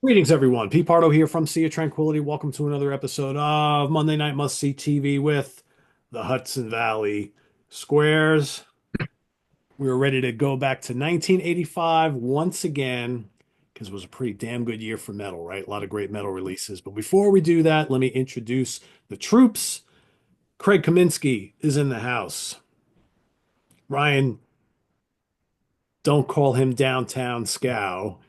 Greetings, everyone. Pete Pardo here from Sea of Tranquility. Welcome to another episode of Monday Night Must See TV with the Hudson Valley Squares. We were ready to go back to 1985 once again because it was a pretty damn good year for metal, right? A lot of great metal releases. But before we do that, let me introduce the troops. Craig Kaminsky is in the house. Ryan, don't call him Downtown Scow.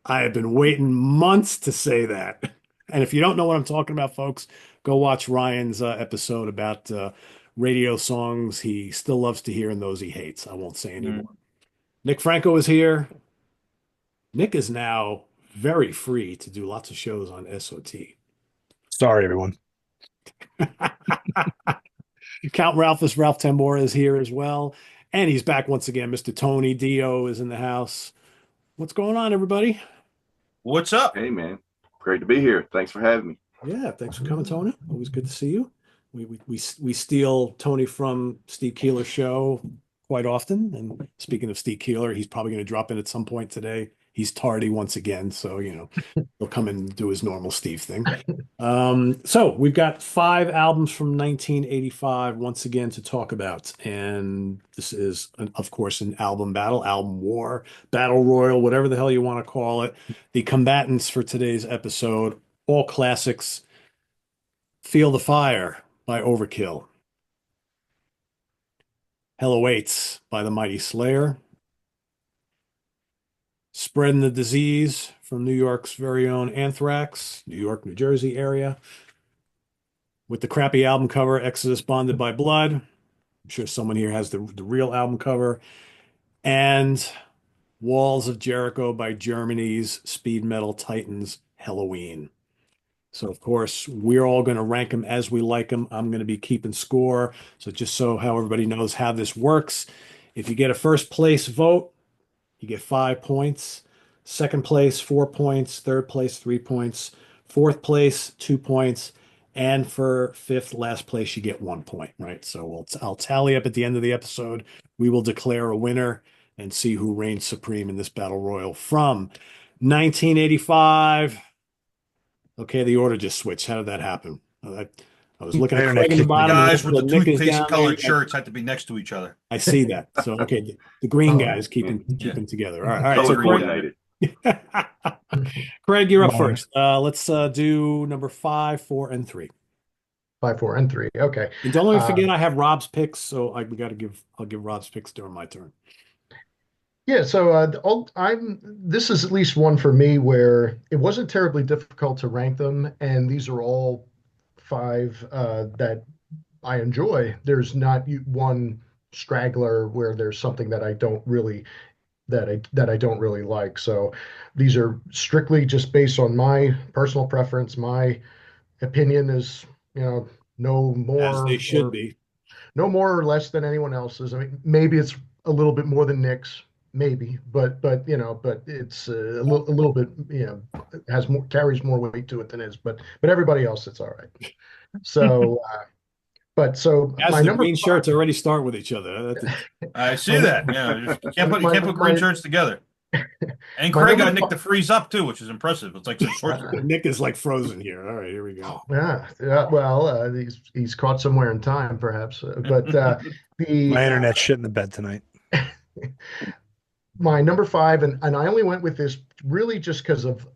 I have been waiting months to say that. And if you don't know what I'm talking about, folks, go watch Ryan's episode about radio songs he still loves to hear and those he hates. I won't say anymore. Mm. Nick Franco is here. Nick is now very free to do lots of shows on SOT. Sorry, everyone. Count Ralphus, Ralph Tambora is here as well. And he's back once again. Mr. Tony Dio is in the house. What's going on, everybody? What's up? Hey, man. Great to be here. Thanks for having me. Yeah, thanks for coming, Tony. Always good to see you. We steal Tony from Steve Keeler's show quite often. And speaking of Steve Keeler, he's probably going to drop in at some point today. He's tardy once again, so he'll come and do his normal Steve thing. So we've got 5 albums from 1985 once again to talk about, and this is, of course, an album battle, album war, battle royal, whatever the hell you want to call it. The combatants for today's episode, all classics. Feel the Fire by Overkill. Hell Awaits by the Mighty Slayer. Spreading the Disease from New York's very own Anthrax, New York, New Jersey area. With the crappy album cover, Exodus Bonded by Blood. I'm sure someone here has the real album cover. And Walls of Jericho by Germany's speed metal titans, Helloween. So, of course, we're all going to rank them as we like them. I'm going to be keeping score. So just so how everybody knows how this works, if you get a first place vote, you get 5 points. Second place, 4 points. Third place, 3 points. Fourth place, 2 points. And for fifth, last place, you get 1 point, right? So I'll tally up at the end of the episode. We will declare a winner and see who reigns supreme in this battle royal from 1985. Okay, the order just switched. How did that happen? I was looking at Internet Craig in the kicked me. bottom. Guys with the Nick is toothpaste down colored there. shirts had to be next to each other. I see that. So okay, the green guys keeping Yeah. together. All right. Color So coordinated. Craig, you're up Yeah. first. Let's do number 5, 4, and 3. 5, 4, and 3. Okay. And don't let me Uh, forget I have Rob's picks, so I'll give Rob's picks during my turn. yeah, so this is at least one for me where it wasn't terribly difficult to rank them, and these are all five that I enjoy. There's not one straggler where there's something that I don't really like. So these are strictly just based on my personal preference. My opinion is, you know, no As they more should or be. no more or less than anyone else's. I mean, maybe it's a little bit more than Nick's, maybe, but it's a little bit, has more carries more weight to it than his. But everybody else, it's all right. So, so As my the number green five, shirts already start with each other. I my see that. Yeah, you my can't put green my, shirts together. And my Craig number got Nick five. to freeze up too, which is impressive. It's like some sorcery. Nick is like frozen here. All right, here we go. Yeah, yeah. Well, he's caught somewhere in time, perhaps. But the My internet's shit in the bed tonight. my number five, and I only went with this really just because of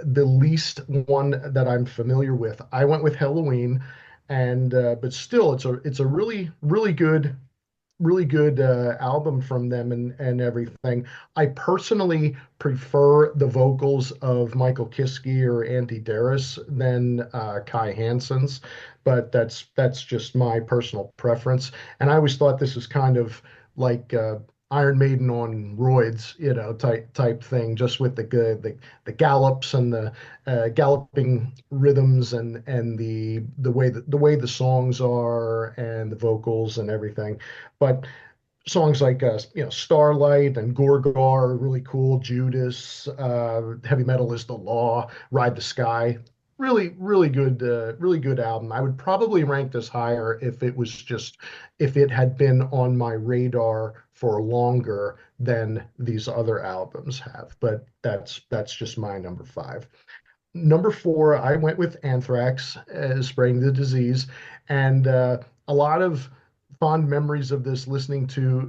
the least one that I'm familiar with. I went with Halloween, and but still, it's a really good album from them and everything. I personally prefer the vocals of Michael Kiske or Andy Darris than Kai Hansen's, but that's just my personal preference. And I always thought this was kind of like Iron Maiden on roids, type thing, just with the gallops and the galloping rhythms and the way the songs are and the vocals and everything. But songs like Starlight and Gorgar are really cool. Judas, Heavy Metal is the Law, Ride the Sky. Really good album. I would probably rank this higher if it had been on my radar for longer than these other albums have. But that's just my number five. Number four, I went with Anthrax, Spreading the Disease, and a lot of fond memories of this listening to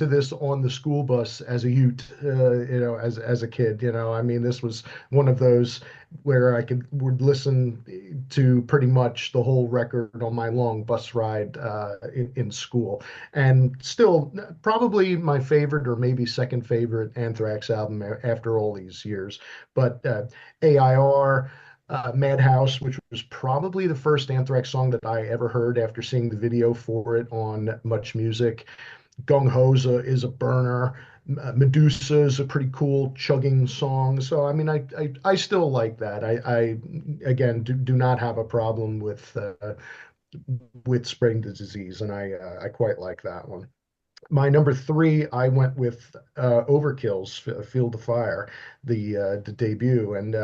this on the school bus as a youth, as a kid. I mean, this was one of those where would listen to pretty much the whole record on my long bus ride in school, and still probably my favorite or maybe second favorite Anthrax album after all these years. But AIR, Madhouse, which was probably the first Anthrax song that I ever heard after seeing the video for it on Much Music. Gung Ho is a burner. Medusa is a pretty cool chugging song. So I mean, I still like that. I again do not have a problem with Spreading the Disease, and I quite like that one. My number three, I went with Overkill's Field of Fire, the debut, and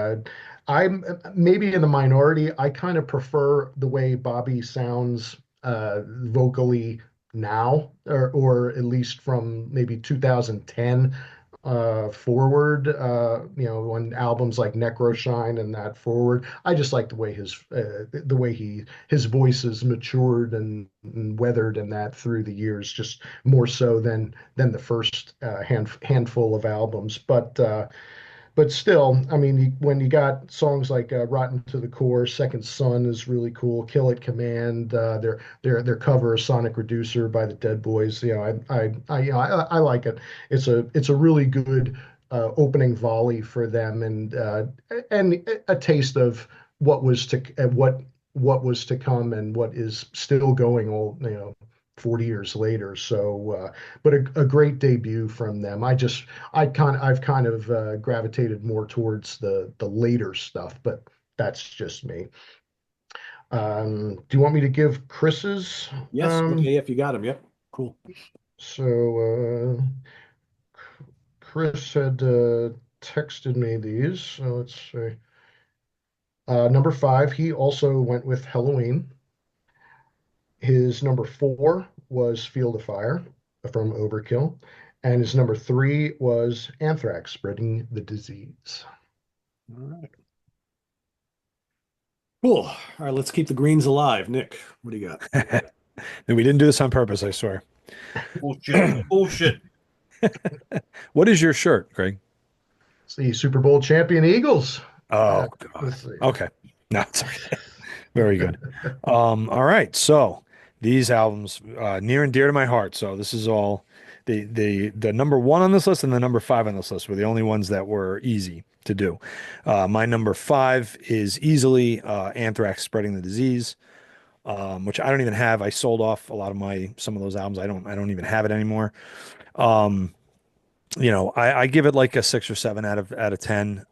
I'm maybe in the minority. I kind of prefer the way Bobby sounds vocally now, or at least from maybe 2010 forward. When albums like Necroshine and that forward, I just like the way his voice has matured and weathered and that through the years, just more so than the first handful of albums. But still, I mean, when you got songs like "Rotten to the Core," "Second Son" is really cool. "Kill It Command," their cover of "Sonic Reducer" by the Dead Boys. I like it. It's a really good opening volley for them, and a taste of what was to come and what is still going all 40 years later. So, but a great debut from them. I've kind of gravitated more towards the later stuff, but that's just me. Do you want me to give Chris's? Yes. Okay. If you got him. Yep. Cool. So, Chris had texted me these. So let's see. Number five, he also went with Helloween. His number four was Field of Fire from Overkill. And his number three was Anthrax, Spreading the Disease. All right. Cool. All right. Let's keep the greens alive. Nick, what do you got? We didn't do this on purpose, I swear. Bullshit. Bullshit. What is your shirt, Greg? It's the Super Bowl champion Eagles. Oh, Let's God. see. Okay. No, it's okay. Very good. All right. So these albums, near and dear to my heart. So this is all the number one on this list and the number five on this list were the only ones that were easy to do. My number five is easily Anthrax, Spreading the Disease, which I don't even have. I sold off a lot of some of those albums. I don't even have it anymore. I give it like a 6 or 7 out of 10.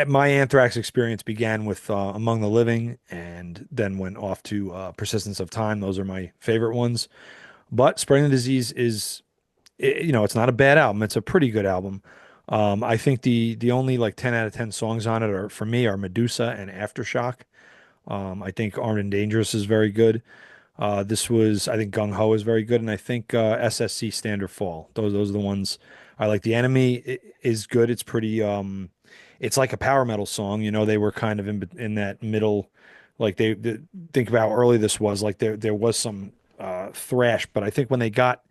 My Anthrax experience began with Among the Living and then went off to Persistence of Time. Those are my favorite ones. But Spreading the Disease it's not a bad album. It's a pretty good album. I think the only like 10 out of 10 songs on it for me are Medusa and Aftershock. I think Armed and Dangerous is very good. I think Gung Ho is very good, and I think SSC Stand or Fall. Those are the ones I like. The Enemy is good. It's pretty. It's like a power metal song. They were kind of in that middle. Like think about how early this was. Like there was some thrash, but I think when they got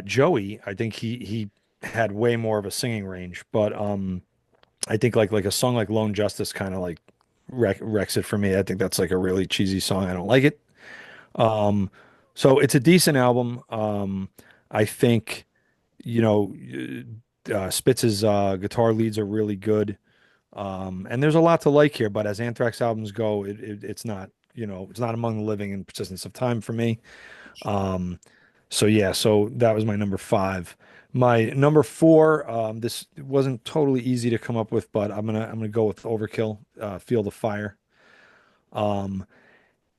Joey, I think he had way more of a singing range. But I think like a song like Lone Justice kind of like wrecks it for me. I think that's like a really cheesy song. I don't like it. So it's a decent album. I think, Spitz's guitar leads are really good. And there's a lot to like here, but as Anthrax albums go, it's not, it's not Among the Living and Persistence of Time for me. So yeah, so that was my number five. My number four, this wasn't totally easy to come up with, but I'm gonna go with Overkill, Field of Fire.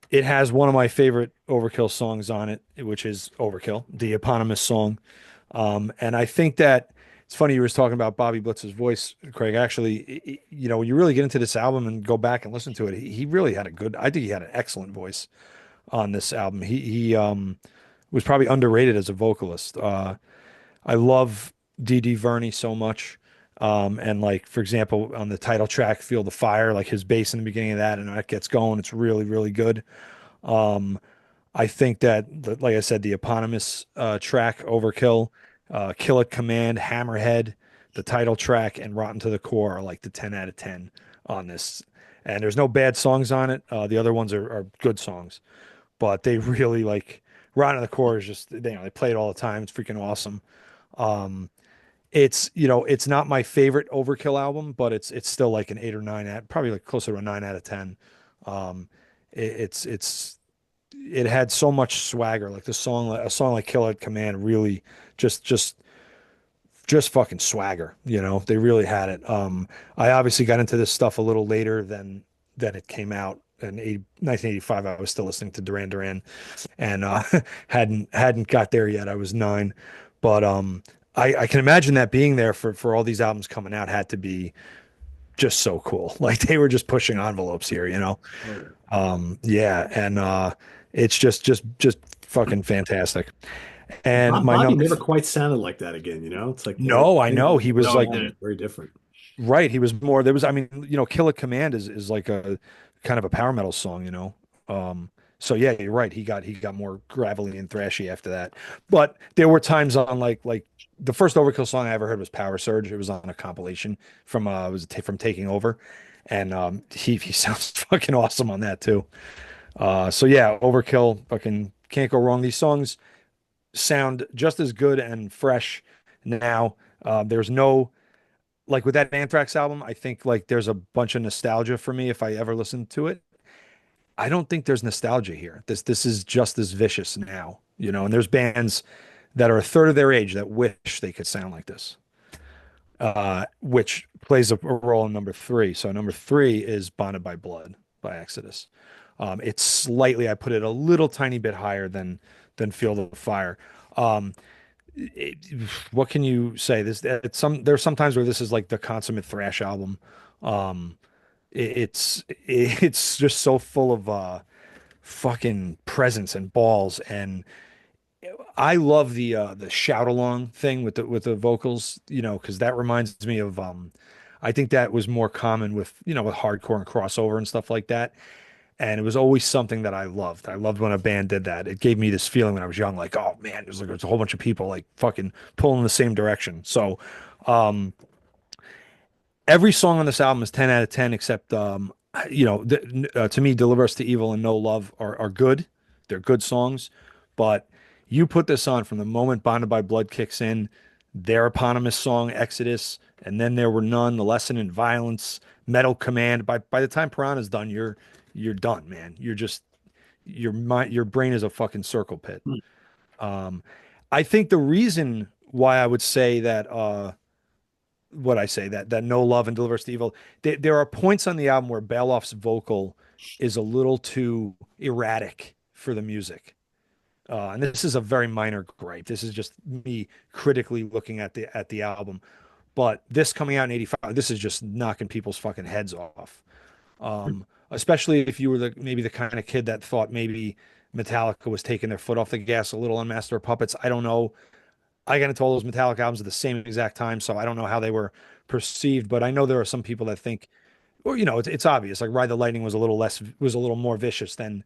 It has one of my favorite Overkill songs on it, which is Overkill, the eponymous song. And I think that it's funny you were talking about Bobby Blitz's voice, Craig. Actually, when you really get into this album and go back and listen to it, he really had I think he had an excellent voice on this album. He was probably underrated as a vocalist. I love Dee Dee Verney so much. And like, for example, on the title track, Feel the Fire, like his bass in the beginning of that, and that gets going, it's really, really good. Um, I think that, like I said, the eponymous track, Overkill, Kill It Command, Hammerhead, the title track, and Rotten to the Core are like the 10 out of 10 on this. And there's no bad songs on it. The other ones are good songs, but they really like Rotten to the Core is just, they play it all the time. It's freaking awesome. Um, it's not my favorite Overkill album, but it's still like an 8 or 9 at probably like closer to a 9 out of 10. Um, it had so much swagger. Like a song like Kill It Command really just just just fucking swagger. They really had it. I obviously got into this stuff a little later than it came out in 1985. I was still listening to Duran Duran and hadn't got there yet. I was 9, but I can imagine that being there for all these albums coming out had to be just so cool. Like they were just pushing envelopes here. Yeah, and it's just fucking fantastic. And my Bobby number, never quite sounded like that again, you know? It's like no, I know he was No, like he didn't. very different. right. He was more. There was, I mean, Kill a Command is like a kind of a power metal song. So yeah, you're right. He got more gravelly and thrashy after that. But there were times on like the first Overkill song I ever heard was Power Surge. It was on a compilation from from Taking Over, and he sounds fucking awesome on that too. So yeah, Overkill, fucking can't go wrong. These songs sound just as good and fresh now. There's no like with that Anthrax album, I think like there's a bunch of nostalgia for me if I ever listen to it. I don't think there's nostalgia here. This is just as vicious now. And there's bands that are a third of their age that wish they could sound like this. Which plays a role in number 3. So number 3 is Bonded by Blood by Exodus. It's slightly, I put it a little tiny bit higher than Field of Fire. Um, it, what can you say? There's sometimes where this is like the consummate thrash album. Um, it's just so full of fucking presence and balls, and I love the shout along thing with the vocals, because that reminds me of I think that was more common with hardcore and crossover and stuff like that. And it was always something that I loved. I loved when a band did that. It gave me this feeling when I was young, like, oh man, there's a whole bunch of people like fucking pulling in the same direction. So, um, every song on this album is 10 out of 10, except, to me, Deliver Us to Evil and No Love are good. They're good songs. But you put this on from the moment Bonded by Blood kicks in, their eponymous song, Exodus, and then There Were None, The Lesson in Violence, Metal Command. By the time Piranha's done, you're done, man. You're just your brain is a fucking circle pit. Um, I think the reason why I would say that what I say that No Love and Deliver Us to Evil, there are points on the album where Bailoff's vocal is a little too erratic for the music. And this is a very minor gripe. This is just me critically looking at the album. But this coming out in '85, this is just knocking people's fucking heads off. Especially if you were maybe the kind of kid that thought maybe Metallica was taking their foot off the gas a little on Master of Puppets. I don't know. I got into all those Metallica albums at the same exact time, so I don't know how they were perceived, but I know there are some people that think, or it's obvious. Like Ride the Lightning was a little more vicious than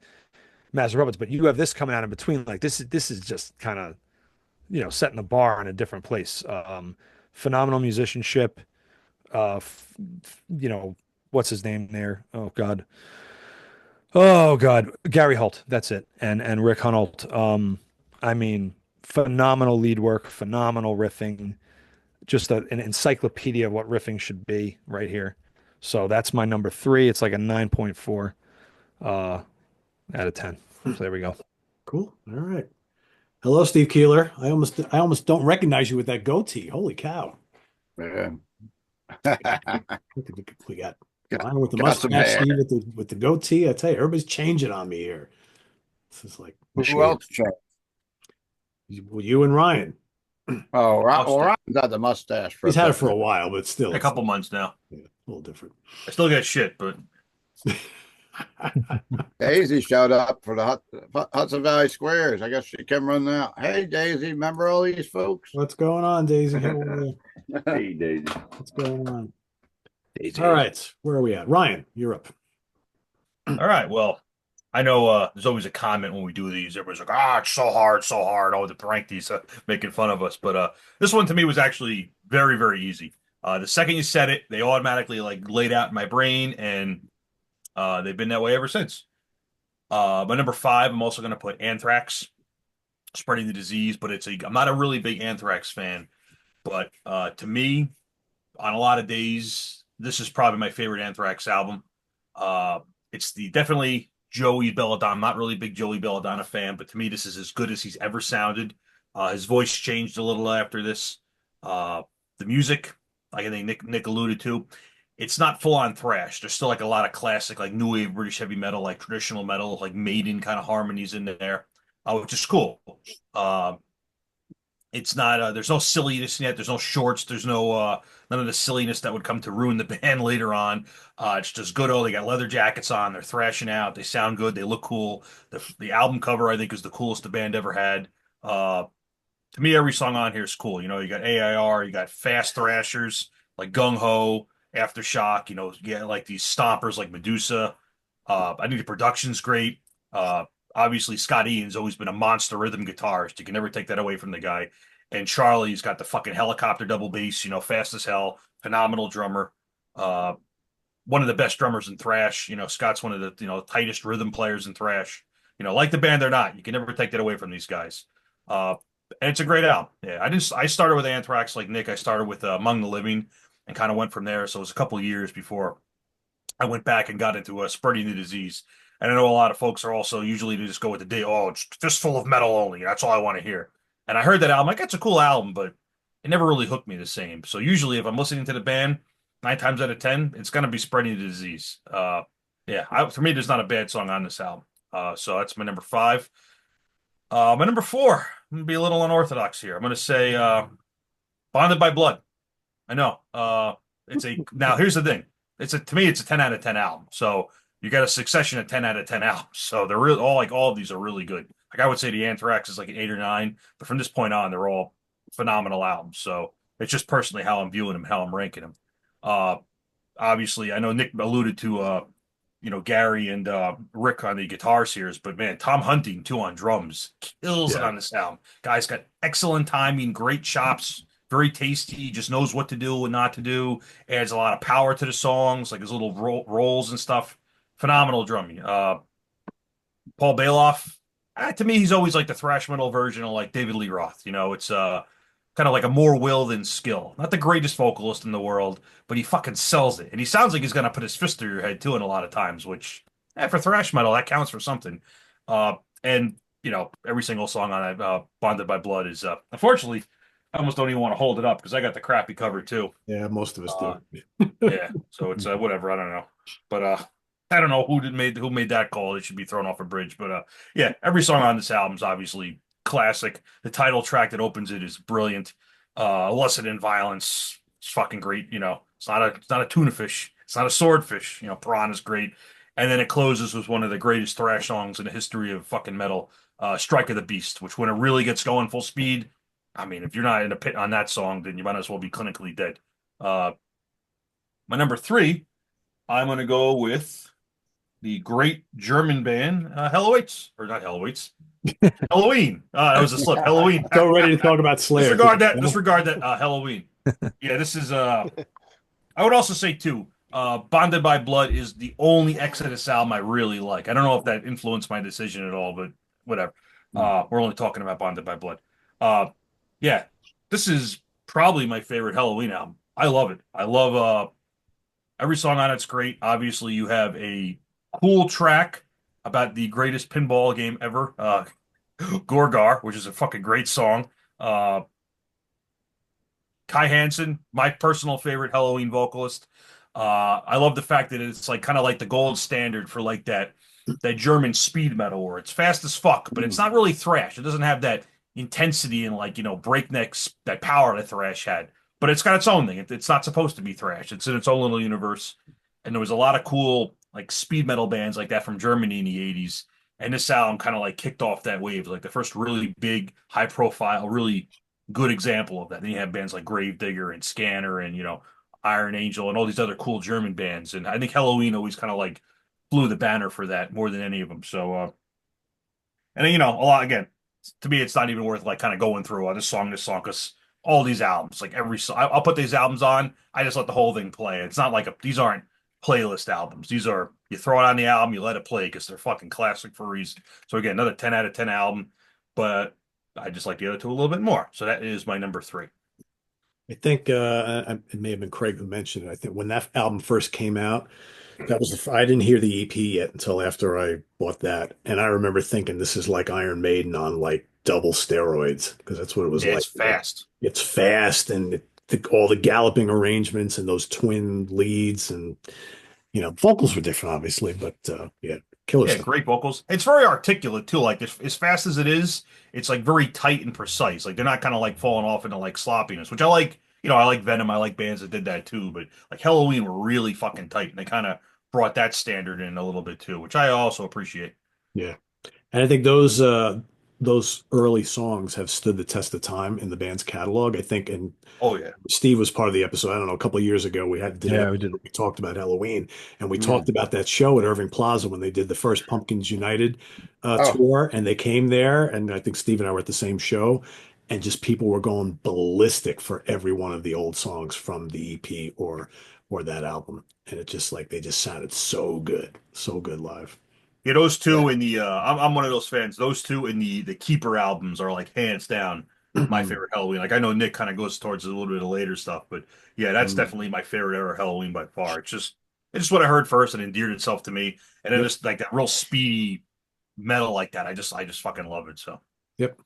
Master of Puppets, but you have this coming out in between. Like this is just kind of setting the bar in a different place. Phenomenal musicianship. What's his name there? Oh God, Gary Holt. That's it, and Rick Hunolt. I mean, phenomenal lead work, phenomenal riffing, just an encyclopedia of what riffing should be right here. So that's my number 3. It's like a 9.4 out of 10. So there we go. Cool. All right. Hello, Steve Keeler. I almost don't recognize you with that goatee. Holy cow. Yeah. We got Ryan with the Got some mustache, hair. Steve with the goatee. I tell you, everybody's changing on me here. This is like Who else changed? you and Ryan. Oh, Mustache. Ryan got the mustache for He's a had it bit. for a while, but still, A couple months now. yeah, a little different. I still get shit, but Daisy showed up for the Hudson Valley Squares. I guess she came running out. Hey, Daisy, remember all these folks? What's going on, Daisy? How are you? Hey, Daisy. What's going on? Daisy. All right, where are we at? Ryan, you're up. All right. Well, I know there's always a comment when we do these. Everybody's like, it's so hard. Oh, to prank these, making fun of us. But this one to me was actually very, very easy. The second you said it, they automatically like laid out in my brain, and they've been that way ever since. My number five, I'm also going to put Anthrax, spreading the disease, but I'm not a really big Anthrax fan, but to me, on a lot of days, this is probably my favorite Anthrax album. It's the definitely Joey Belladonna. I'm not really a big Joey Belladonna fan, but to me, this is as good as he's ever sounded. His voice changed a little after this. Uh, the music, like I think Nick alluded to, it's not full on thrash. There's still like a lot of classic, like new wave British heavy metal, like traditional metal, like Maiden kind of harmonies in there, which is cool. Uh, it's not there's no silliness yet. There's no shorts. There's no none of the silliness that would come to ruin the band later on. It's just good. Oh, they got leather jackets on. They're thrashing out. They sound good. They look cool. The album cover I think is the coolest the band ever had. Uh, to me, every song on here is cool. You know, you got AIR, you got fast thrashers like Gung Ho, Aftershock. You get like these stompers like Medusa. I think the production's great. Obviously, Scott Ian's always been a monster rhythm guitarist. You can never take that away from the guy. And Charlie's got the fucking helicopter double bass, fast as hell, phenomenal drummer. Uh, One of the best drummers in thrash. Scott's one of the tightest rhythm players in thrash. Like the band or not, you can never take that away from these guys. Uh, and it's a great album. Yeah, I started with Anthrax like Nick. I started with Among the Living and kind of went from there. So it was a couple of years before I went back and got into spreading the disease. And I know a lot of folks are also usually to just go with the day, oh, it's fistful of metal only. That's all I want to hear. And I heard that album, like, that's a cool album, but it never really hooked me the same. So usually if I'm listening to the band, 9 times out of 10, it's going to be spreading the disease. Yeah, for me, there's not a bad song on this album. So that's my number five. My number four, I'm going to be a little unorthodox here. I'm going to say Bonded by Blood. I know. Now here's the thing. To me, it's a 10 out of 10 album. So you got a succession of 10 out of 10 albums. So they're real all of these are really good. Like I would say the Anthrax is like an 8 or 9, but from this point on, they're all phenomenal albums. So it's just personally how I'm viewing them, how I'm ranking them. Uh Obviously I know Nick alluded to Gary and Rick on the guitars here, but man, Tom Hunting too on drums kills it Yeah. on this album. Guy's got excellent timing, great chops, very tasty, just knows what to do and not to do. Adds a lot of power to the songs, like his little rolls and stuff. Phenomenal drumming. Paul Bailoff, to me, he's always like the thrash metal version of like David Lee Roth. It's kind of like a more will than skill. Not the greatest vocalist in the world, but he fucking sells it. And he sounds like he's gonna put his fist through your head too in a lot of times, which for thrash metal, that counts for something. And every single song on that Bonded by Blood is unfortunately, I almost don't even want to hold it up because I got the crappy cover too. Yeah, most of us do. Yeah, so it's whatever. I don't know, but I don't know who made that call. It should be thrown off a bridge. But yeah, every song on this album is obviously classic. The title track that opens it is brilliant. Lesson in Violence, it's fucking great. It's not a tuna fish. It's not a swordfish. Piranha's great. And then it closes with one of the greatest thrash songs in the history of fucking metal, Strike of the Beast, which when it really gets going full speed, I mean, if you're not in a pit on that song, then you might as well be clinically dead. Uh, my number three, I'm going to go with the great German band Helloween, or not Helloween, Helloween. That was a slip. Helloween. So ready to talk about Slayer. Disregard that. Disregard that. Helloween. Yeah, this is. I would also say too. Bonded by Blood is the only Exodus album I really like. I don't know if that influenced my decision at all, but whatever. We're only talking about Bonded by Blood. Yeah, this is probably my favorite Helloween album. I love it. I love every song on it's great. Obviously, you have a cool track about the greatest pinball game ever, Gorgar, which is a fucking great song. Kai Hansen, my personal favorite Helloween vocalist. I love the fact that it's like kind of like the gold standard for like that German speed metal where it's fast as fuck, but it's not really thrash. It doesn't have that intensity and like breakneck that power that thrash had. But it's got its own thing. It's not supposed to be thrash. It's in its own little universe. And there was a lot of cool like speed metal bands like that from Germany in the 80s. And this album kind of like kicked off that wave, like the first really big, high profile, really good example of that. Then you have bands like Gravedigger and Scanner and, Iron Angel and all these other cool German bands. And I think Helloween always kind of like flew the banner for that more than any of them. So, and then, a lot again, to me, it's not even worth like kind of going through this song, because all these albums, like every song, I'll put these albums on. I just let the whole thing play. It's not like these aren't playlist albums. These are, you throw it on the album, you let it play because they're fucking classic for a reason. So again, another 10 out of 10 album, but I just like the other two a little bit more. So that is my number three. I think it may have been Craig who mentioned it. I think when that album first came out, I didn't hear the EP yet until after I bought that, and I remember thinking this is like Iron Maiden on like double steroids because that's what it was like. It's fast. It's fast and all the galloping arrangements and those twin leads and vocals were different obviously, but yeah, killer Yeah, stuff. great vocals. It's very articulate too. Like as fast as it is, it's like very tight and precise. Like they're not kind of like falling off into like sloppiness, which I like. I like Venom. I like bands that did that too. But like Helloween were really fucking tight, and they kind of brought that standard in a little bit too, which I also appreciate. Yeah. And I think those early songs have stood the test of time in the band's catalog. I think, and Oh yeah, Steve was part of the episode. I don't know, a couple of years ago, did an Yeah, we episode did. where we talked about Halloween, and we Mm. talked about that show at Irving Plaza when they did the first Pumpkins United Oh, tour, and they came there, and I think Steve and I were at the same show, and just people were going ballistic for every one of the old songs from the EP or that album, and it just like they just sounded so good live. yeah. Those yeah. two in the I'm one of those fans. Those two in the Keeper albums are like hands down my favorite Halloween. Like I know Nick kind of goes towards a little bit of later stuff, but yeah, that's Mm. definitely my favorite era Halloween by far. It's just what I heard first and endeared itself to me, and then Yep, just like that real speedy metal like that. I just fucking love it. So yep,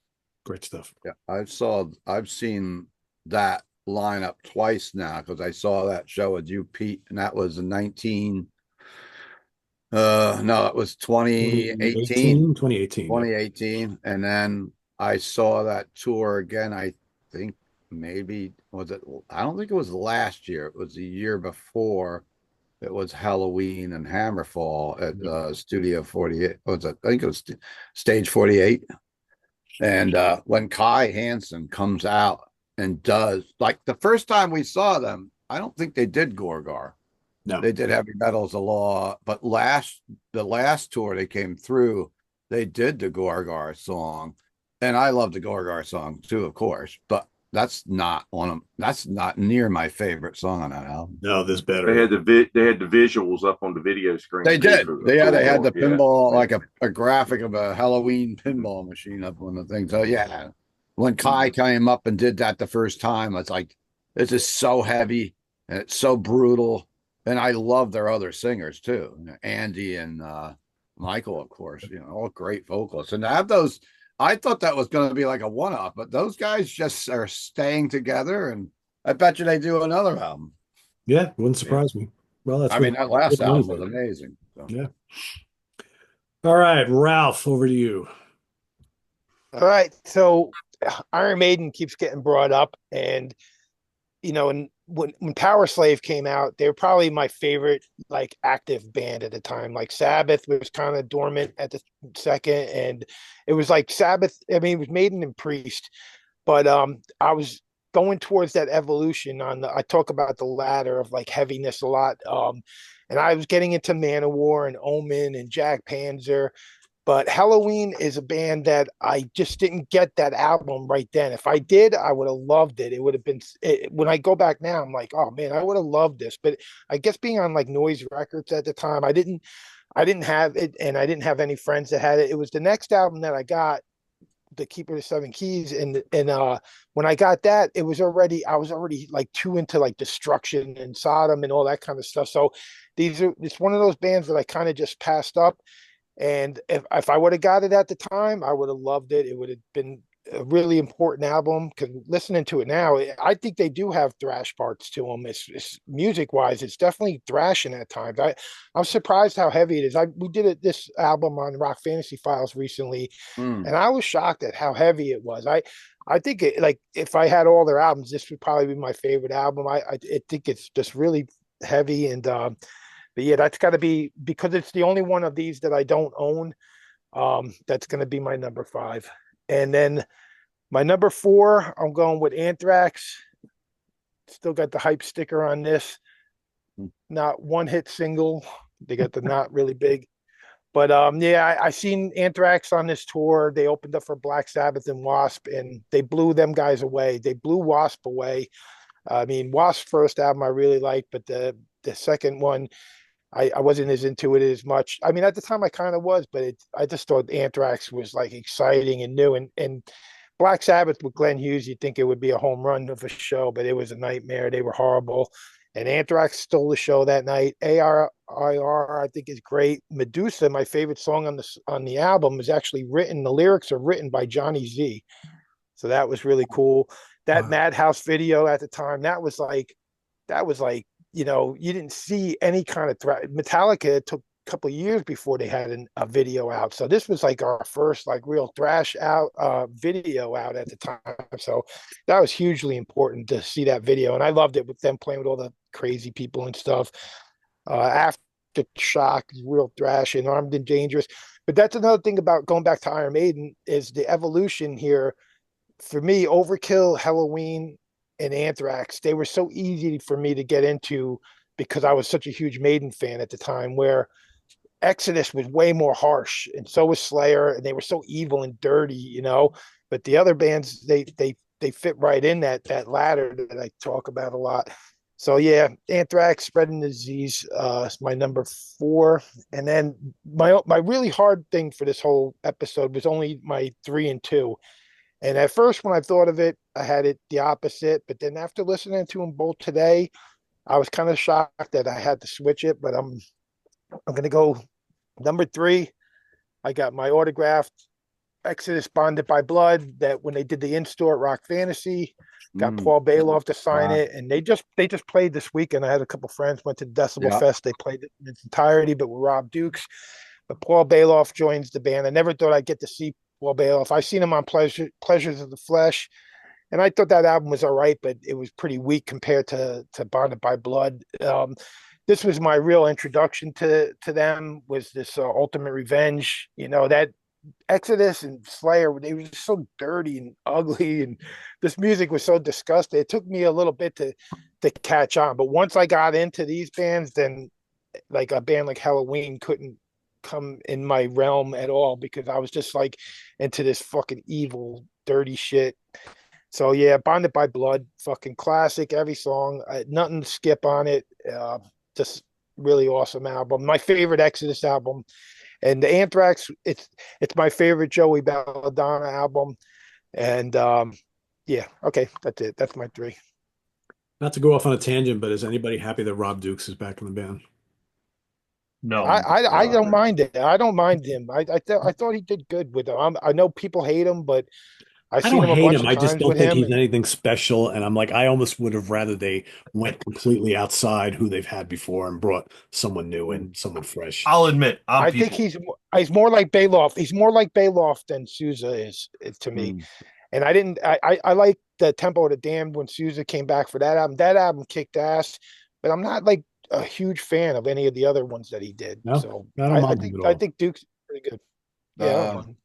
great stuff. Yeah, I've seen that lineup twice now because I saw that show with you, Pete, and that was in 19 no, it was 2018. 2018, yep. 2018. And then I saw that tour again. I think I don't think it was last year. It was the year before. It was Halloween and Hammerfall at Studio 48. I think it was Stage 48. And when Kai Hansen comes out and does, like the first time we saw them, I don't think they did Gorgar. No. They did Heavy Metal's the Law, but the last tour they came through, they did the Gorgar song. And I love the Gorgar song too, of course, but that's not near my favorite song on that album. No, there's better. They had the visuals up on the video screen. They too, did. for the They had the tour. pinball, Yeah. like a graphic of a Halloween pinball machine up on the thing. So yeah, when Kai came up and did that the first time, it's like, this is so heavy and it's so brutal. And I love their other singers too, Andy and Michael, of course. All great vocalists. And to have those, I thought that was going to be like a one-off, but those guys just are staying together, and I bet you they do another album. Yeah, wouldn't surprise me. Well, that's I mean, that last good album news. was amazing. So. Yeah. All right, Ralph, over to you. All right. So Iron Maiden keeps getting brought up, and and when Power Slave came out, they were probably my favorite like active band at the time. Like Sabbath was kind of dormant at the second, and it was like Sabbath. I mean, it was Maiden and Priest, but I was going towards that evolution I talk about the ladder of like heaviness a lot. And I was getting into Manowar and Omen and Jack Panzer. But Helloween is a band that I just didn't get that album right then. If I did, I would have loved it. It would have been when I go back now, I'm like, oh man, I would have loved this. But I guess being on like Noise Records at the time, I didn't have it, and I didn't have any friends that had it. It was the next album that I got, The Keeper of the Seven Keys, and when I got that, I was already like too into like Destruction and Sodom and all that kind of stuff. So it's one of those bands that I kind of just passed up. And if I would have got it at the time, I would have loved it. It would have been a really important album. Because listening to it now, I think they do have thrash parts to them. It's music wise, it's definitely thrashing at times. I'm surprised how heavy it is. We did this album on Rock Fantasy Files recently, and I was shocked at how heavy it was. I think like if I had all their albums, this would probably be my favorite album. I think it's just really heavy, and But yeah, that's got to be, because it's the only one of these that I don't own. That's going to be my number 5. And then my number 4, I'm going with Anthrax. Still got the hype sticker on this. Not one hit single. They got the not really big. But yeah, I seen Anthrax on this tour. They opened up for Black Sabbath and Wasp, and they blew them guys away. They blew Wasp away. I mean, Wasp's first album I really liked, but the second one, I wasn't as into it as much. I mean, at the time I kind of was, but I just thought Anthrax was like exciting and new. And Black Sabbath with Glenn Hughes, you'd think it would be a home run of a show, but it was a nightmare. They were horrible. And Anthrax stole the show that night. ARIR, I think, is great. Medusa, my favorite song on the album, is actually written. The lyrics are written by Johnny Z, so that was really cool. That Madhouse video at the time, that was like, you didn't see any kind of threat. Metallica, it took a couple of years before they had a video out, so this was like our first like real thrash out video out at the time. So that was hugely important to see that video, and I loved it with them playing with all the crazy people and stuff. Aftershock is real thrash, and Armed and Dangerous. But that's another thing about going back to Iron Maiden, is the evolution here. For me, Overkill, Helloween, and Anthrax, they were so easy for me to get into because I was such a huge Maiden fan at the time, where Exodus was way more harsh, and so was Slayer, and they were so evil and dirty. But the other bands, they fit right in that ladder that I talk about a lot. So yeah, Anthrax, Spreading the Disease, is my number 4. And then my really hard thing for this whole episode was only my 3 and 2. And at first, when I thought of it, I had it the opposite. But then after listening to them both today, I was kind of shocked that I had to switch it. But I'm going to go number 3. I got my autographed Exodus Bonded by Blood, that when they did the in-store at Rock Fantasy, got Paul Bailoff to sign it. And they just played this weekend. I had a couple friends went to the Decibel Fest. They played it in its entirety, but with Rob Dukes. But Paul Bailoff joins the band. I never thought I'd get to see Paul Bailoff. I've seen him on Pleasures of the Flesh, and I thought that album was all right, but it was pretty weak compared to Bonded by Blood. This was my real introduction to them, was this Ultimate Revenge. That Exodus and Slayer, they were just so dirty and ugly, and this music was so disgusting. It took me a little bit to catch on, but once I got into these bands, then like a band like Helloween couldn't come in my realm at all, because I was just like into this fucking evil, dirty shit. So yeah, Bonded by Blood, fucking classic. Every song, nothing to skip on it. Just really awesome album. My favorite Exodus album. And the Anthrax, it's my favorite Joey Belladonna album. And yeah, okay, that's it. That's my 3. Not to go off on a tangent, but is anybody happy that Rob Dukes is back in the band? No, I don't mind it. I don't mind him. I thought he did good with him. I know people hate him, but I've I seen don't him a hate bunch him. of I just times don't with think him. he's anything special. And I'm like, I almost would have rather they went completely outside who they've had before and brought someone new in, someone fresh. I'll admit, I think he's more like Bailoff. He's more like Bailoff than Sousa is to me. And I like the Tempo of the Damned when Sousa came back for that album. That album kicked ass, but I'm not like a huge fan of any of the other ones that he did. No, So I don't mind him at all. I think Duke's pretty good. Yeah, I don't mind.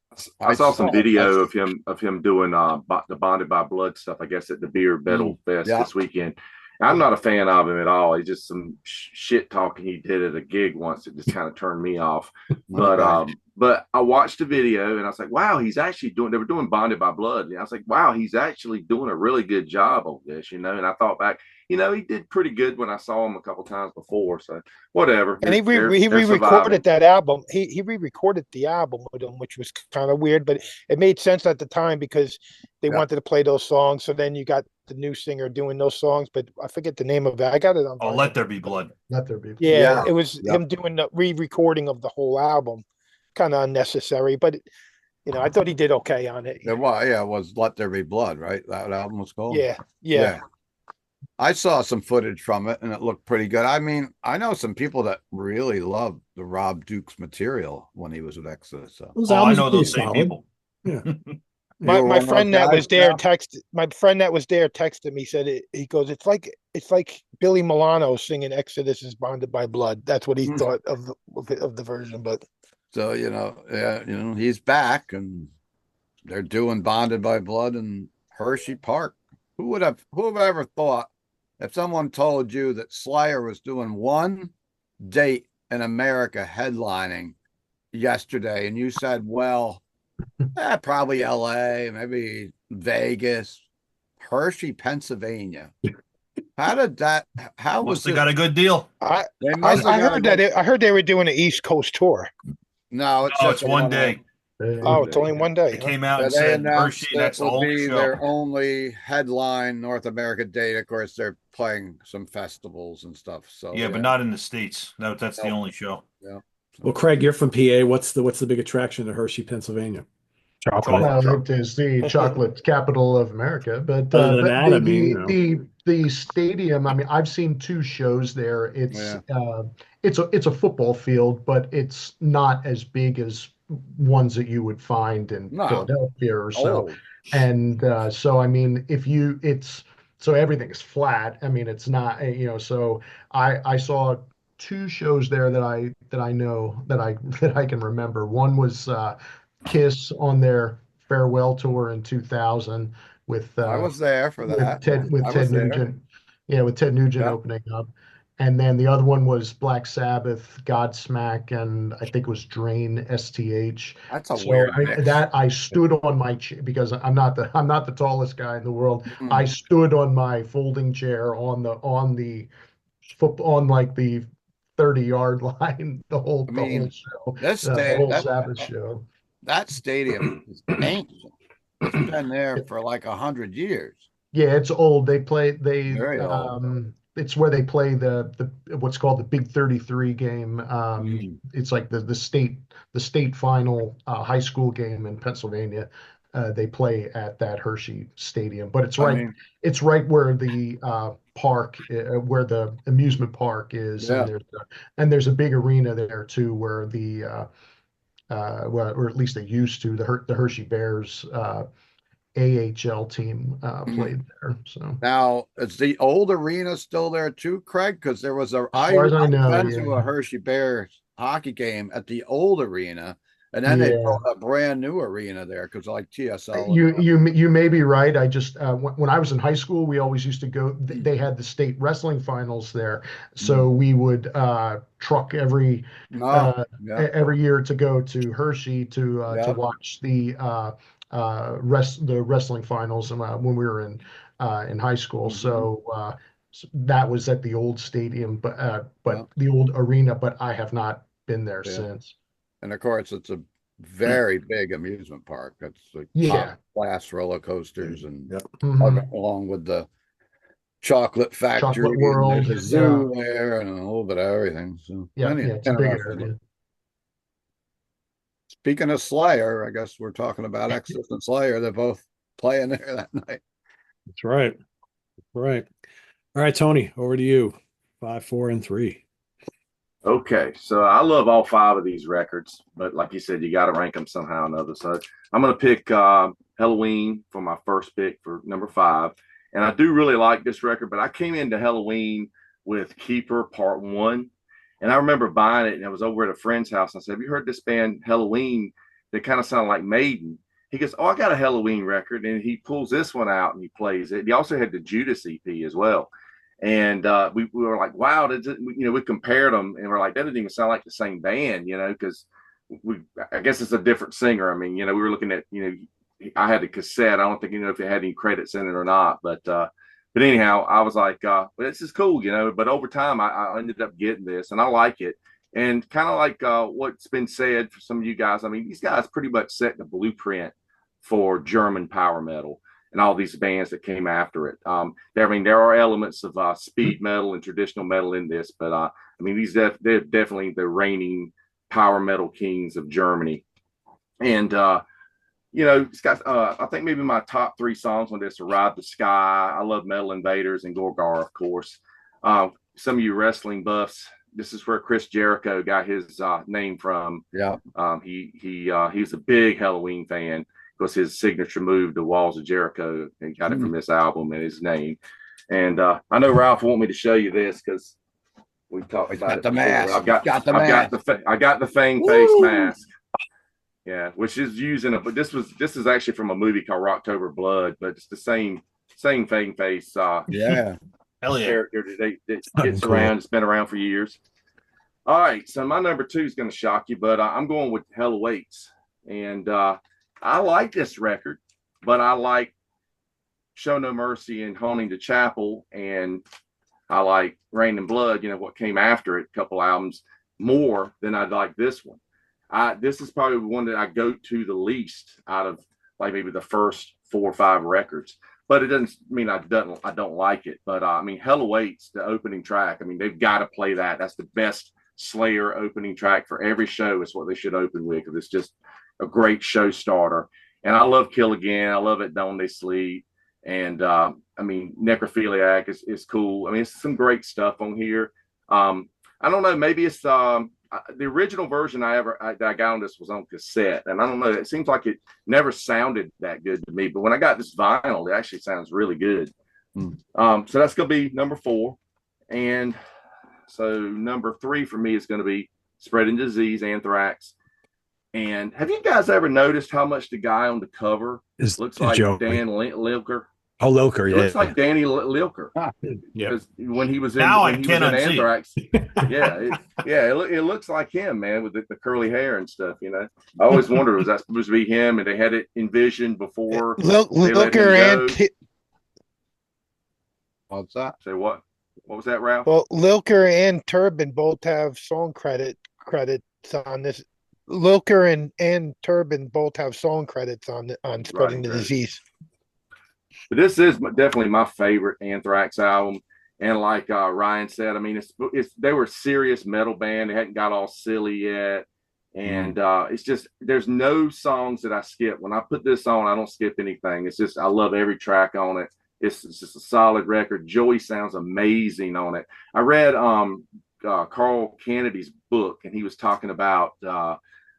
I saw some video of him doing the Bonded by Blood stuff, I guess, at the Beer Battle Fest this weekend. I'm not a fan of him at all. He's just some shit talking he did at a gig once. It just kind of turned me off. But I watched the video and I was like, wow, he's actually they were doing Bonded by Blood. And I was like, wow, he's actually doing a really good job of this, And I thought back, he did pretty good when I saw him a couple times before. So whatever. And he re-recorded that album. He re-recorded the album with him, which was kind of weird, but it made sense at the time because they wanted to play those songs. So then you got the new singer doing those songs, but I forget the name of it. I got it on. Let There Be Blood. Let There Be Blood. Yeah, it was him doing the re-recording of the whole album. Kind of unnecessary, but I thought he did okay on it. It was Let There Be Blood, right? That album was called. Yeah. I saw some footage from it and it looked pretty good. I mean, I know some people that really love the Rob Dukes material when he was with Exodus. So. I know those same people. Yeah. You were My one of those friend that guys, was there Sal? texted me, said he goes, it's like Billy Milano singing Exodus is bonded by blood. That's what he thought of the version. But So, yeah, he's back and they're doing Bonded by Blood in Hershey Park. Who would have ever thought if someone told you that Slayer was doing one date in America headlining yesterday, and you said, well, probably LA, maybe Vegas, Hershey, Pennsylvania. How was Must have this? got a good deal. They must have got a good. I heard they were doing an East Coast tour. No, it's Oh, just it's a one one-night. day. Oh, it's only one day. They Huh? came out Yeah, and they said announced Hershey, and it that's the would whole be show. their only headline North America date. Of course, they're playing some festivals and stuff. So Yeah, but not in the States. No, that's the Nope. only show. Yeah. Well, Craig, you're from PA. What's the big attraction to Hershey, Pennsylvania? Chocolate. Well, it is the chocolate capital of America, but Other than but that, I mean, the stadium. I mean, I've seen two shows there. Yeah. It's a football field, but it's not as big as ones that you would find in No. Philadelphia or so. Oh, And so I mean, it's so everything is flat. I mean, it's not So I saw two shows there that I know that I can remember. One was Kiss on their farewell tour in 2000 I was there for that. With I was Ted there. Nugent. Yeah, with Ted Nugent Yeah. opening up. And then the other one was Black Sabbath, Godsmack, and I think it was Drain, STH. That's a So weird mix. I stood on my chair because I'm not the tallest guy in the world. Mm. I stood on my folding chair on the foot on like the 30-yard line I the whole mean, show, this the day whole that Sabbath show. that stadium is ancient. It's been there for like 100 years. Yeah, it's old. Very old. It's where they play the what's called the Big 33 game. It's like the state final high school game in Pennsylvania. They play at that Hershey Stadium, but I mean, it's right where the park where the amusement park is, yeah. And there's a big arena there too where the well, or at least they used to the Hershey Bears AHL team played there. So Now, is the old arena still there too, Craig? Because there was as far as I know, I've been to a Hershey Bears hockey game at the old arena, and then they yeah. built a brand new arena there because like TSL. You may be right. I just when I was in high school, we always used to go. They had the state wrestling finals there, so we would truck every year to go to Hershey to watch the wrestling finals when we were in high school. So that was at the old stadium, but the old arena. But I have not been there since. And of course, it's a very big amusement park. That's like top class roller coasters and along with the chocolate factory, Chocolate World, and there's a zoo there, and a little bit of everything. So it's a big area. Speaking of Slayer, I guess we're talking about Exodus and Slayer. They're both playing there that night. That's right. Right. All right, Tony, over to you. 5, 4, and 3. Okay, so I love all 5 of these records, but like you said, you got to rank them somehow or another. So I'm going to pick Helloween for my first pick for number 5. And I do really like this record, but I came into Helloween with Keeper Part 1. And I remember buying it, and I was over at a friend's house. And I said, have you heard this band Helloween? They kind of sound like Maiden. He goes, oh, I got a Helloween record. And he pulls this one out and he plays it. He also had the Judas EP as well. And we were like, wow, we compared them and we're like, that doesn't even sound like the same band, because I guess it's a different singer. I mean, we were looking at, I had the cassette. I don't think, if it had any credits in it or not, but anyhow, I was like, well, this is cool, but over time I ended up getting this and I like it. And kind of like what's been said for some of you guys, I mean, these guys pretty much set the blueprint for German power metal and all these bands that came after it. There are elements of speed metal and traditional metal in this, but they're definitely the reigning power metal kings of Germany. And it's got I think maybe my top 3 songs on this are Ride the Sky. I love Metal Invaders and Gorgar, of course. Some of you wrestling buffs, this is where Chris Jericho got his name from. Yeah. He's a big Helloween fan. because his signature move, the Walls of Jericho, and got it from this album and his name. And I know Ralph want me to show you this because we talked about it the before. mask. I got the Fang face mask. Yeah, which is using but this is actually from a movie called Rocktober Blood, but it's the same Fang face Yeah. Hell yeah. character that gets around. It's been around for years. All right, so my number 2 is going to shock you, but I'm going with Hell Awaits. And I like this record, but I like Show No Mercy and Haunting the Chapel, and I like Rain and Blood, what came after it, a couple albums, more than I like this one. This is probably one that I go to the least out of like maybe the first 4 or 5 records. But it doesn't mean I don't like it. But I mean, Hell Awaits, the opening track. I mean, they've got to play that. That's the best Slayer opening track for every show. It's what they should open with, because it's just a great show starter. And I love Kill Again. I love It Don't They Sleep. And I mean, Necrophiliac is cool. I mean, it's some great stuff on here. I don't know. Maybe it's the original version that I got on this was on cassette, and I don't know. It seems like it never sounded that good to me, but when I got this vinyl, it actually sounds really good. So that's going to be number 4, and so number 3 for me is going to be Spreading Disease, Anthrax. And have you guys ever noticed how much the guy on the cover looks like Dan Lilker? Oh, Lilker, yeah. Looks like Danny Lilker. Yeah. When he was in Anthrax. it looks like him, man, with the curly hair and stuff. I always wondered, was that supposed to be him? And they had it envisioned before. Lilker and What's that? Say what? What was that, Ralph? Well, Lilker and Turbin both have song credits on this. Lilker and Turbin both have song credits on Spreading the Disease. But this is definitely my favorite Anthrax album. And like Ryan said, I mean, they were a serious metal band. They hadn't got all silly yet. And it's just, there's no songs that I skip. When I put this on, I don't skip anything. It's just, I love every track on it. It's just a solid record. Joey sounds amazing on it. I read Carl Kennedy's book, and he was talking about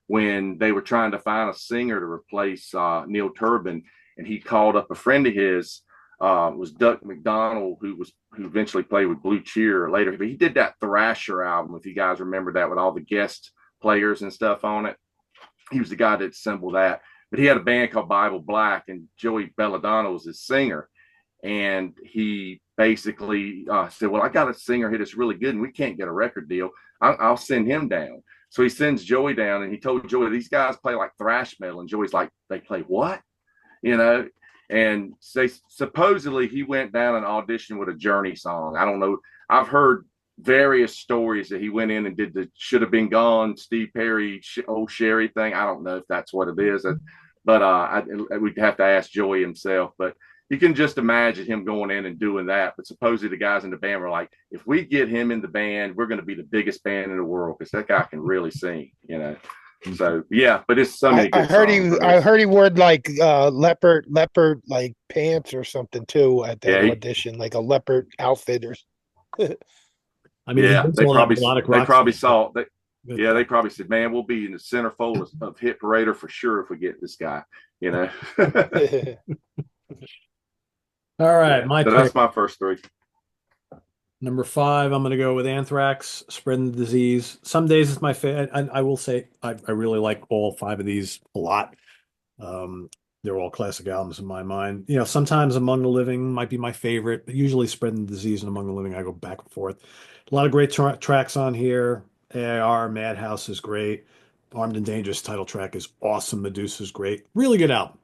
when they were trying to find a singer to replace Neil Turbin. And he called up a friend of his, was Duck McDonald, who eventually played with Blue Cheer later. But he did that Thrasher album, if you guys remember that, with all the guest players and stuff on it. He was the guy that assembled that. But he had a band called Bible Black, and Joey Belladonna was his singer. And he basically said, well, I got a singer here that's really good, and we can't get a record deal. I'll send him down. So he sends Joey down, and he told Joey, these guys play like thrash metal. And Joey's like, they play what? And supposedly he went down and auditioned with a Journey song. I don't know. I've heard various stories that he went in and did the Should Have Been Gone, Steve Perry, Old Sherry thing. I don't know if that's what it is, but we'd have to ask Joey himself. But you can just imagine him going in and doing that. But supposedly the guys in the band were like, if we get him in the band, we're going to be the biggest band in the world, because that guy can really sing, So yeah, but it's so many. I heard he wore like leopard like pants or something too at that audition, like a leopard outfit or. I mean, yeah, they probably saw. They probably said, "Man, we'll be in the centerfold of Hit Parader for sure if we get this guy." All right, so that's my first 3. Number 5, I'm going to go with Anthrax, Spreading the Disease. Some days it's my favorite. I will say I really like all 5 of these a lot. They're all classic albums in my mind. Sometimes Among the Living might be my favorite, but usually Spreading the Disease and Among the Living, I go back and forth. A lot of great tracks on here. AIR, Madhouse is great. Armed and Dangerous title track is awesome. Medusa's great. Really good album.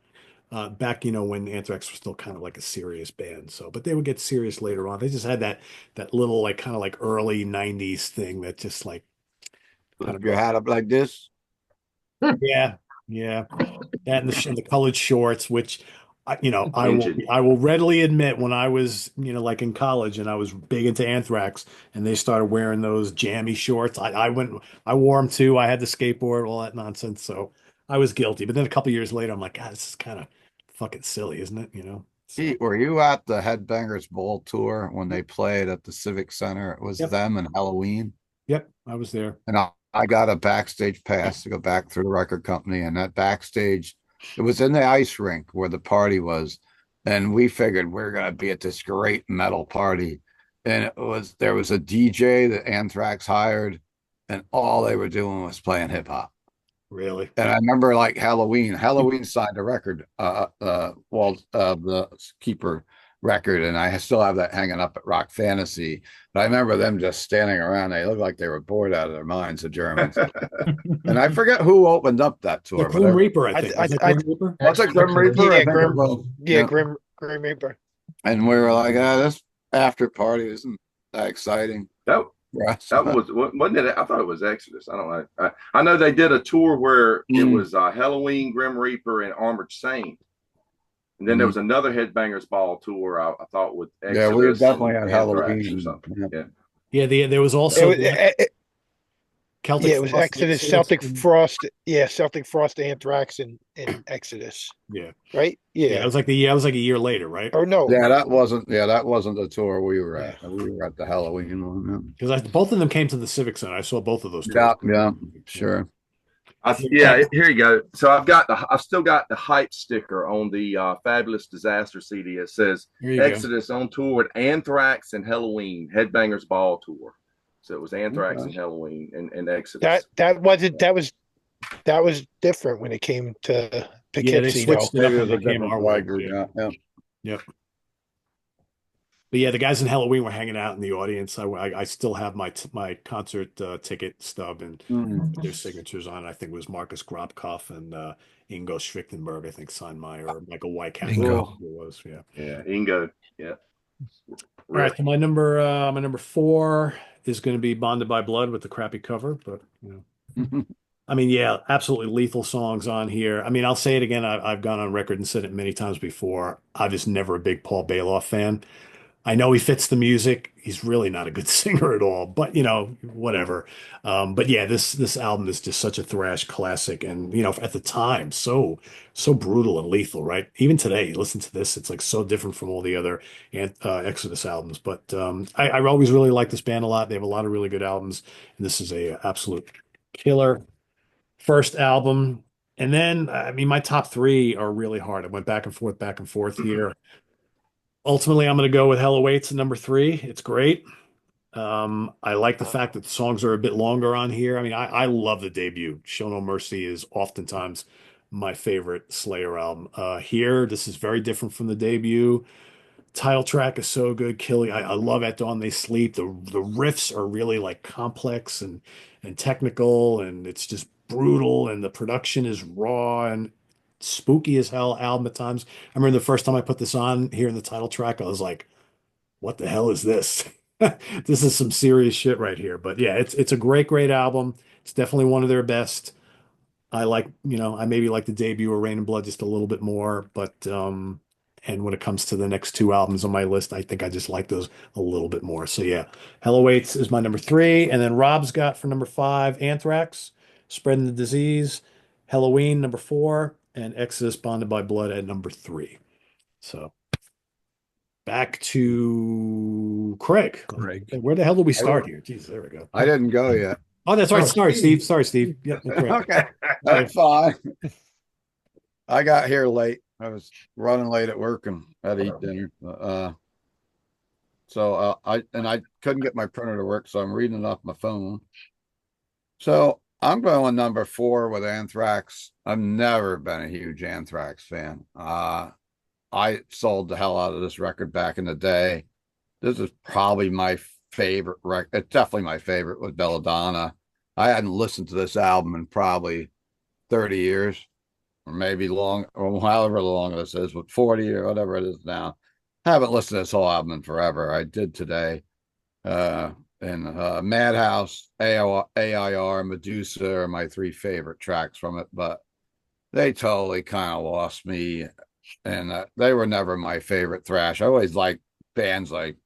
Back, when Anthrax was still kind of like a serious band. But they would get serious later on. They just had that little like kind of like early 90s thing that just like Put your hat up like this. Yeah. That and the colored shorts, which I will readily admit, when I was like in college and I was big into Anthrax and they started wearing those jammy shorts, I wore them too. I had the skateboard, all that nonsense. So I was guilty. But then a couple years later, I'm like, God, this is kind of fucking silly, isn't it? Were you at the Headbangers Ball tour when they played at the Civic Center? It was them and Helloween. Yep, I was there. And I got a backstage pass to go back through the record company, and that backstage It was in the ice rink where the party was, and we figured we're gonna be at this great metal party. And there was a DJ that Anthrax hired, and all they were doing was playing hip hop. Really? And I remember like Halloween. Halloween signed a record, Walt the Keeper record, and I still have that hanging up at Rock Fantasy. But I remember them just standing around. They looked like they were bored out of their minds, the Germans. And I forget who opened up that The tour, Grim but Reaper, I think. Was it Grim Reaper? what's it, Grim Reaper? I Yeah, think it Grim. was. Yeah, Yeah. Grim Reaper. And we were like, this after party isn't that exciting. That for us. that was wasn't it? I thought it was Exodus. I don't know. I know they did a tour where it was Helloween, Grim Reaper, and Armored Saint. And then there was another Headbangers Ball tour. I thought with Exodus. Yeah, we definitely had Anthrax Halloween or something. Yeah. Yeah, there was also Celtic it was Frost, Exodus, Exodus, Celtic Frost, Anthrax, and Exodus. Yeah. Right? Yeah, it was like a year later, right? Or no. Yeah, that wasn't the tour we were at. We were at the Halloween one. Because both of them came to the Civic Center. I saw both of those Yeah, tours. yeah, sure. Yeah, here you go. So I've still got the hype sticker on the Fabulous Disaster CD. It says Exodus on tour with Anthrax and Helloween, Headbangers Ball tour. So it was Anthrax and Helloween and Exodus. That was different when it came to Poughkeepsie. They switched it up Maybe when it they was a came different our way. flag group. Yeah. Yep. But yeah, the guys in Helloween were hanging out in the audience. I still have my concert ticket stub and their signatures on it. I think it was Marcus Grobkopf and Ingo Schwichtenberg, I think, signed or Michael Whitehouse. Ingo. It was, yeah. Yeah, Ingo. Yeah. All right, so my number 4 is going to be Bonded by Blood with the crappy cover, but I mean, yeah, absolutely lethal songs on here. I mean, I'll say it again. I've gone on record and said it many times before. I'm just never a big Paul Baloff fan. I know he fits the music. He's really not a good singer at all, but whatever. But yeah, this album is just such a thrash classic, and at the time, so brutal and lethal, right? Even today, you listen to this, it's like so different from all the other Exodus albums. But I always really like this band a lot. They have a lot of really good albums, and this is a absolute killer first album. And then, I mean, my top 3 are really hard. I went back and forth here. Ultimately, I'm going to go with Hell Awaits at number 3. It's great. I like the fact that the songs are a bit longer on here. I mean, I love the debut. Show No Mercy is oftentimes my favorite Slayer album. Here, this is very different from the debut. Title track is so good. Killing. I love At Dawn They Sleep. The riffs are really like complex and technical, and it's just brutal, and the production is raw and spooky as hell album at times. I remember the first time I put this on here in the title track, I was like, what the hell is this? This is some serious shit right here. But yeah, it's a great album. It's definitely one of their best. I like, I maybe like the debut of Rain and Blood just a little bit more, but and when it comes to the next 2 albums on my list, I think I just like those a little bit more. So yeah, Hell Awaits is my number 3, and then Rob's got for number 5 Anthrax, Spreading the Disease, Helloween number 4, and Exodus Bonded by Blood at number 3. So back to Craig. Where the hell did we start here? Jeez, there we go. I didn't go yet. Oh, that's right. Sorry, Steve. Yep, Okay, that's fine. I got here late. I was running late at work and had to eat dinner. So I couldn't get my printer to work, so I'm reading it off my phone. So I'm going number 4 with Anthrax. I've never been a huge Anthrax fan. I sold the hell out of this record back in the day. This is probably my favorite record. It's definitely my favorite with Belladonna. I hadn't listened to this album in probably 30 years, or maybe long, or however long this is, but 40 or whatever it is now. I haven't listened to this whole album in forever. I did today. And Madhouse, AIR, Medusa are my 3 favorite tracks from it, but they totally kind of lost me, and they were never my favorite thrash. I always liked bands like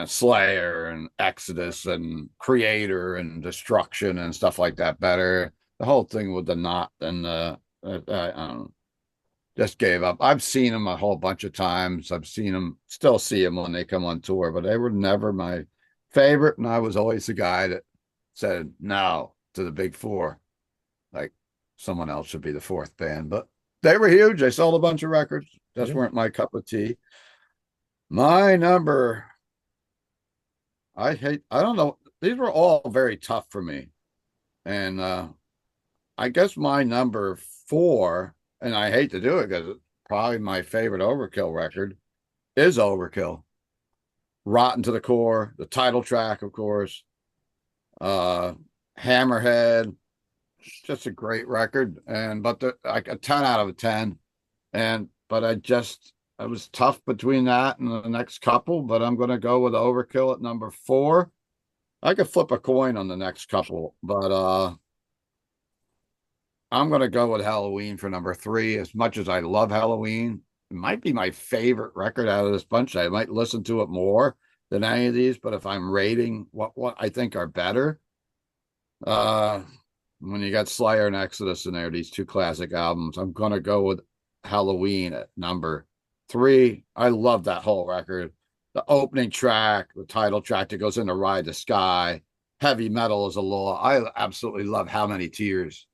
Slayer and Exodus and Creator and Destruction and stuff like that better. The whole thing with the Knot and I don't know, just gave up. I've seen them a whole bunch of times. Still see them when they come on tour, but they were never my favorite, and I was always the guy that said no to the big 4. Like someone else should be the 4th band, but they were huge. They sold a bunch of records. Just Yeah. weren't my cup of tea. My number, I don't know. These were all very tough for me. And I guess my number 4, and I hate to do it because it's probably my favorite Overkill record, is Overkill. Rotten to the Core, the title track, of course. Hammerhead, just a great record. But like a 10 out of a 10. But I was tough between that and the next couple, but I'm going to go with Overkill at number 4. I could flip a coin on the next couple, but I'm going to go with Helloween for number 3. As much as I love Helloween, it might be my favorite record out of this bunch. I might listen to it more than any of these, but if I'm rating what I think are better, when you got Slayer and Exodus in there, these 2 classic albums, I'm going to go with Helloween at number 3. I love that whole record. The opening track, the title track that goes into Ride the Sky, Heavy Metal is a Law. I absolutely love How Many Tears.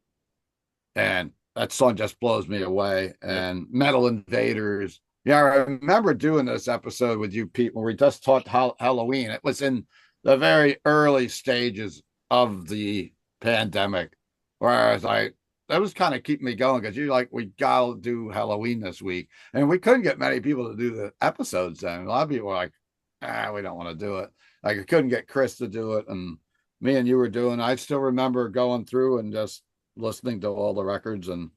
And that song just blows me away. And Metal Invaders. Yeah, I remember doing this episode with you, Pete, when we just talked Helloween. It was in the very early stages of the pandemic, where I was like, that was kind of keeping me going because you're like, we gotta do Helloween this week. And we couldn't get many people to do the episodes then. A lot of people were like, we don't want to do it. Like I couldn't get Chris to do it. And me and you were doing, I still remember going through and just listening to all the records, and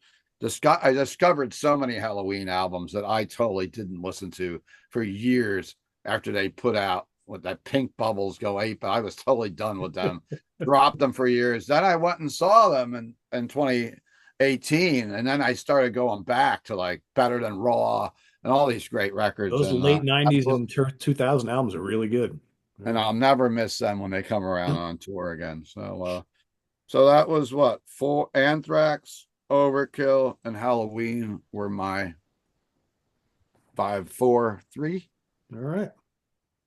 I discovered so many Helloween albums that I totally didn't listen to for years after they put out with that Pink Bubbles Go Ape. I was totally done with them. Dropped them for years. Then I went and saw them in 2018, and then I started going back to like Better Than Raw and all these great records. Those And late 90s and 2000 albums are really good. and I'll never miss them when they come around on tour again. So that was what, 4: Anthrax, Overkill, and Helloween were my 5, 4, 3. All right.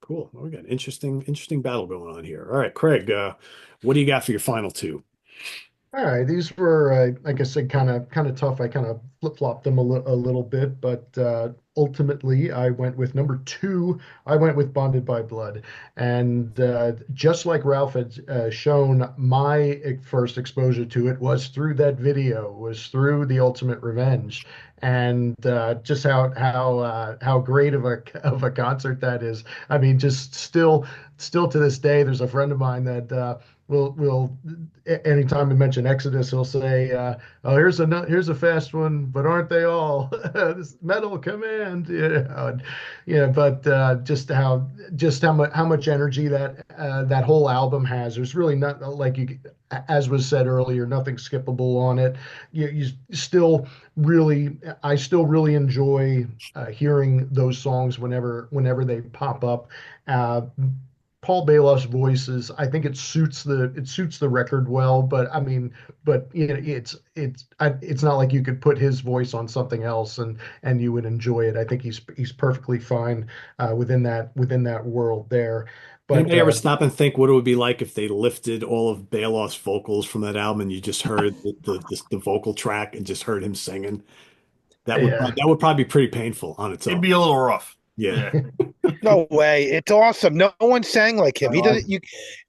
Cool. Well, we got an interesting battle going on here. All right, Craig, what do you got for your final 2? All right, these were, like I said, kind of tough. I kind of flip-flopped them a little bit, but ultimately, I went with number 2. I went with Bonded by Blood, and just like Ralph had shown, my first exposure to it was through that video, was through the Ultimate Revenge, and just how great of a concert that is. I mean, just still to this day, there's a friend of mine that. Will anytime we mention Exodus, he'll say, "Oh, here's a fast one, but aren't they all?" This Metal Command, But how much energy that whole album has. There's really not like as was said earlier, nothing skippable on it. You still really, I still really enjoy hearing those songs whenever they pop up. Paul Baloff's voices, I think it suits the record well, but I mean, it's not like you could put his voice on something else and you would enjoy it. I think he's perfectly fine within that world there. But Anybody ever stop and think what it would be like if they lifted all of Baloff's vocals from that album and you just heard the vocal track and just heard him singing? Yeah. That would probably be pretty painful on its It'd own. be a little rough. Yeah. No way. It's awesome. No one sang like him. He doesn't.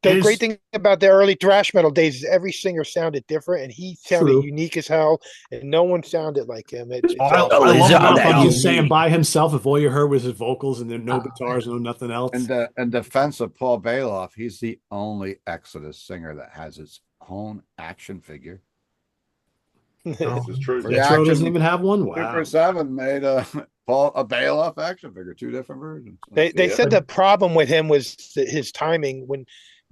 The great thing about the early thrash metal days is every singer sounded different, and he sounded True. unique as hell, and no one sounded like him. It's I awesome. love about Like that he's album. saying by himself, if all you heard was his vocals and there no guitars, no nothing else. And in defense of Paul Baloff, he's the only Exodus singer that has his own action figure. This is true. Retro doesn't even have one. Wow. Super 7 made a Baloff action figure, 2 different versions. They said the problem with him was his timing when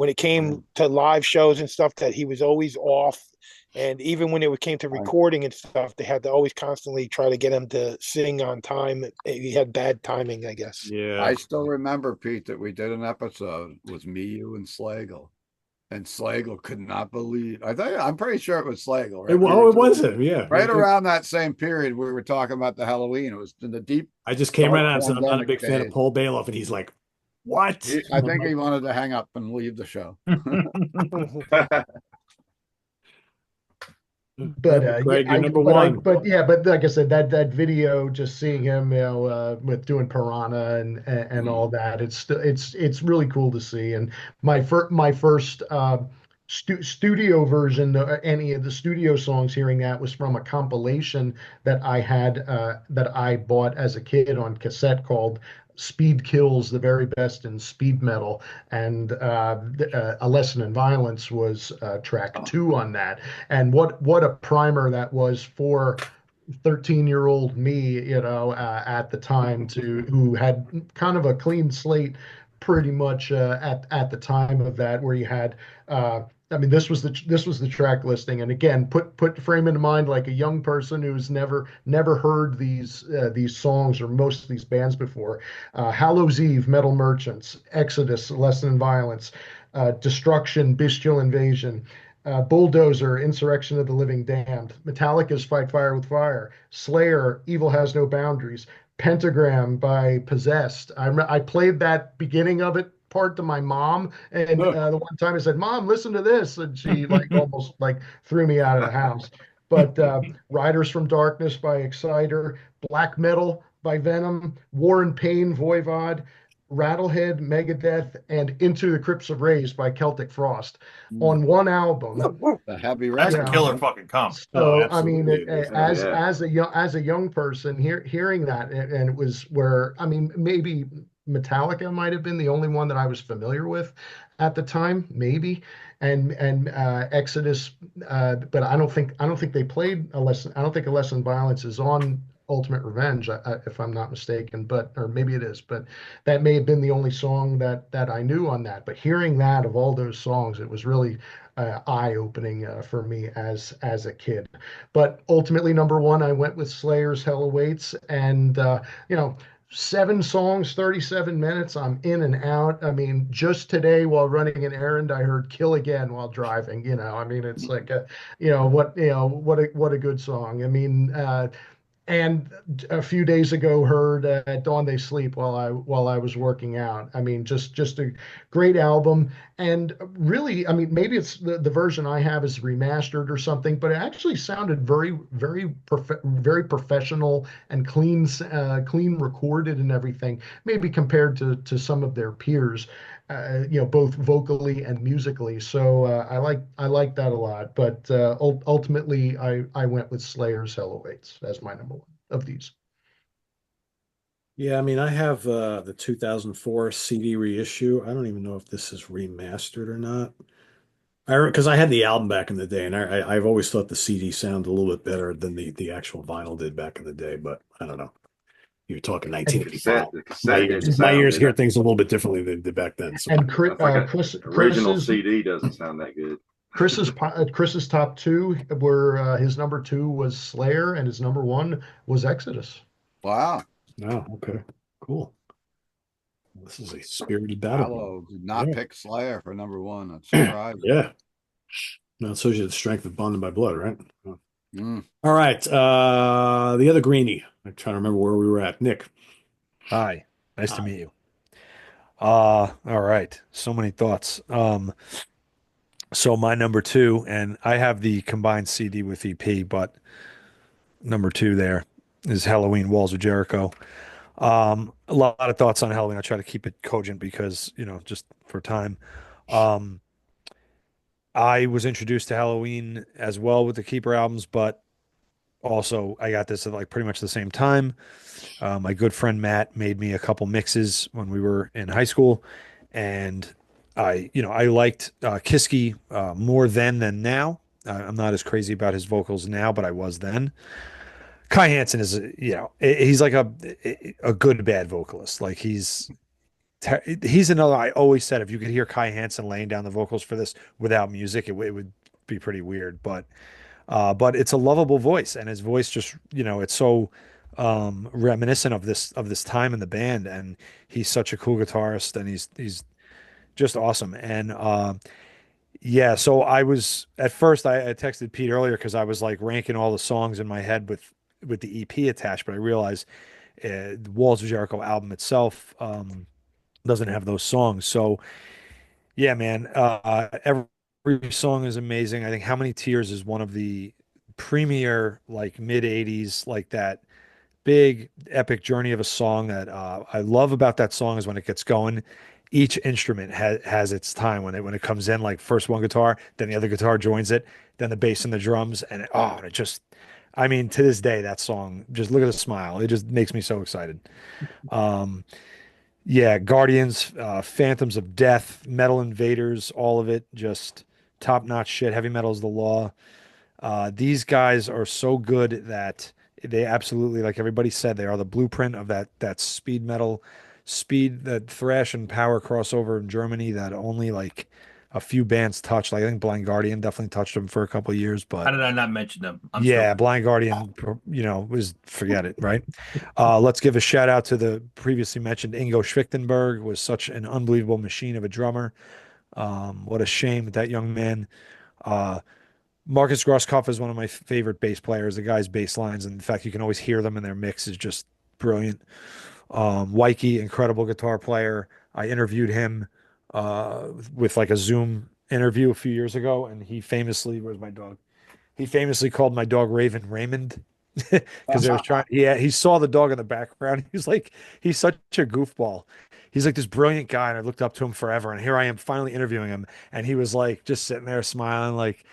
it came to live shows and stuff, that he was always off. And even when it came to recording and stuff, they had to always constantly try to get him to sing on time. He had bad timing, I guess. Yeah. I still remember, Pete, that we did an episode with me, you, and Slagle. And Slagle could not believe. I'm pretty sure it was Slagle. Right? It was him. Yeah. Right around that same period, we were talking about the Helloween. It was in the deep. I just came right out and said, I'm not a big fan of Paul Baloff. And he's like, what? I think he wanted to hang up and leave the show. but Perfect, Craig. You're I number but I one. but yeah, but like I said, that video, just seeing him, with doing Piranha and all that, it's really cool to see. And my first studio version, any of the studio songs, hearing that was from a compilation that I bought as a kid on cassette called Speed Kills, the very best in speed metal, and A Lesson in Violence was track two on that. And what a primer that was for 13-year-old me, at the time, to who had kind of a clean slate pretty much at the time of that, where you had I mean, this was the track listing, and again, put frame into mind, like a young person who's never heard these songs or most of these bands before. Hallows Eve, Metal Merchants; Exodus, Lesson in Violence; Destruction, Bestial Invasion; Bulldozer, Insurrection of the Living Damned; Metallica's Fight Fire with Fire; Slayer, Evil Has No Boundaries; Pentagram by Possessed. I played that beginning of it part to my mom, and the one time I said, "Mom, listen to this," and she like almost like threw me out of the house. But Riders from Darkness by Exciter; Black Metal by Venom; War and Pain, Voivod; Rattlehead, Megadeth; and Into the Crypts of Rage by Celtic Frost on one album. A heavy That's You a record. know, killer fucking comp. Oh, so I mean, absolutely. It is. Yeah. as a young person, hearing that, and it was where, I mean, maybe Metallica might have been the only one that I was familiar with at the time, maybe, and Exodus, but I don't think they played a lesson. I don't think A Lesson in Violence is on Ultimate Revenge, if I'm not mistaken, but or maybe it is, but that may have been the only song that I knew on that. But hearing that, of all those songs, it was really eye-opening for me as a kid. But ultimately, number one, I went with Slayer's Hell Awaits, and you know. 7 songs, 37 minutes. I'm in and out. I mean, just today while running an errand, I heard "Kill Again" while driving. I mean, it's like what a good song. I mean, and a few days ago heard "At Dawn They Sleep" while I was working out. I mean, just a great album. And really, I mean, maybe it's the version I have is remastered or something, but it actually sounded very professional and clean recorded and everything, maybe compared to some of their peers, both vocally and musically. So I like that a lot. But ultimately, I went with Slayer's "Hell Awaits" as my number one of these. Yeah, I mean, I have the 2004 CD reissue. I don't even know if this is remastered or not. Because I had the album back in the day, and I've always thought the CD sounded a little bit better than the actual vinyl did back in the day. But I don't know. You're talking And The cassette, 1985. the My cassette didn't ears, my sound ears good. hear things a little bit differently than they did back then. So and I think original Chris's CD doesn't sound that good. Chris's top two were, his number two was Slayer, and his number one was Exodus. Wow. no, okay, cool. This is a spirited battle. Allo did not Yeah, pick Slayer for number one. That's surprising. yeah. No, it shows you the strength of bonded by blood, right? Mm. All right. The other greenie. I'm trying to remember where we were at. Nick. Hi, nice to Hi. meet you. All right. So many thoughts. So my number two, and I have the combined CD with EP, but number two there is Helloween, Walls of Jericho. A lot of thoughts on Helloween. I try to keep it cogent because, just for time. Um, I was introduced to Helloween as well with the Keeper albums, but also I got this at like pretty much the same time. My good friend Matt made me a couple mixes when we were in high school, and I liked Kiski more then than now. I'm not as crazy about his vocals now, but I was then. Kai Hansen is, he's like a good bad vocalist. Like he's another. I always said if you could hear Kai Hansen laying down the vocals for this without music, it would be pretty weird. But it's a lovable voice, and his voice just, it's so reminiscent of this time in the band, and he's such a cool guitarist, and he's just awesome. And yeah, so I was at first I texted Pete earlier because I was like ranking all the songs in my head with the EP attached, but I realized the Walls of Jericho album itself doesn't have those songs. So yeah, man, every song is amazing. I think How Many Tears is one of the premier like mid 80s, like that big epic journey of a song that I love about that song is when it gets going, each instrument has its time when it comes in, like first one guitar, then the other guitar joins it, then the bass and the drums, and it just, I mean, to this day, that song, just look at the smile. It just makes me so excited. Um, yeah, Guardians, Phantoms of Death, Metal Invaders, all of it, just top-notch shit. Heavy metal is the law. These guys are so good that they absolutely, like everybody said, they are the blueprint of that speed metal, that thrash and power crossover in Germany that only like a few bands touched. Like I think Blind Guardian definitely touched them for a couple of years, How but did I not mention them? I'm yeah, stupid. Blind Guardian, was forget it, right? Let's give a shout out to the previously mentioned Ingo Schwichtenberg, was such an unbelievable machine of a drummer. What a shame that young man. Uh, Marcus Grosskopf is one of my favorite bass players. The guy's bass lines, and in fact, you can always hear them in their mix, is just brilliant. Wyke, incredible guitar player. I interviewed him with like a Zoom interview a few years ago, and he famously, where's my dog? He famously called my dog Raven Raymond because they was trying. Yeah, he saw the dog in the background. He's like, he's such a goofball. He's like this brilliant guy, and I looked up to him forever. And here I am finally interviewing him, and he was like just sitting there smiling, like,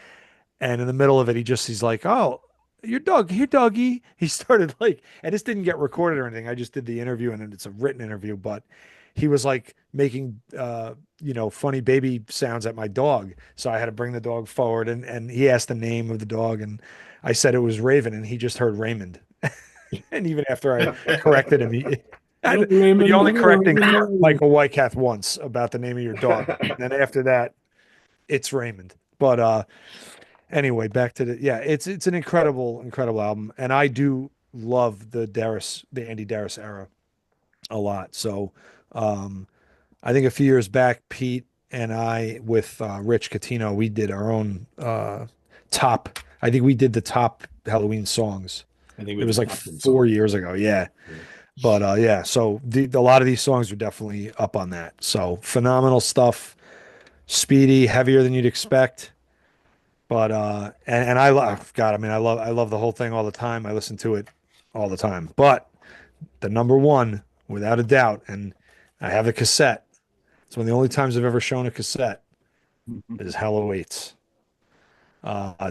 and in the middle of it, he's like, "Oh, your dog, here, doggy." He started like, and this didn't get recorded or anything. I just did the interview, and it's a written interview. But he was like making, funny baby sounds at my dog. So I had to bring the dog forward, and he asked the name of the dog, and I said it was Raven, and he just heard Raymond. And even after I corrected him, Hello, you Raymond. only Hello, correcting Raymond. Michael Wycath once about the name of your dog, and then after that, it's Raymond. But anyway, back to it's an incredible album, and I do love the Andy Darris era a lot. So, I think a few years back, Pete and I with Rich Catino, we did our own top. I think we did the top Halloween songs. I think we It was did like top 10 4 songs. years ago, yeah. Yeah. But yeah, so a lot of these songs are definitely up on that. So phenomenal stuff, speedy, heavier than you'd expect. But and I love God, I mean, I love the whole thing all the time. I listen to it all the time. But the number one, without a doubt, and I have the cassette. It's one of the only times I've ever shown a cassette is Helloween.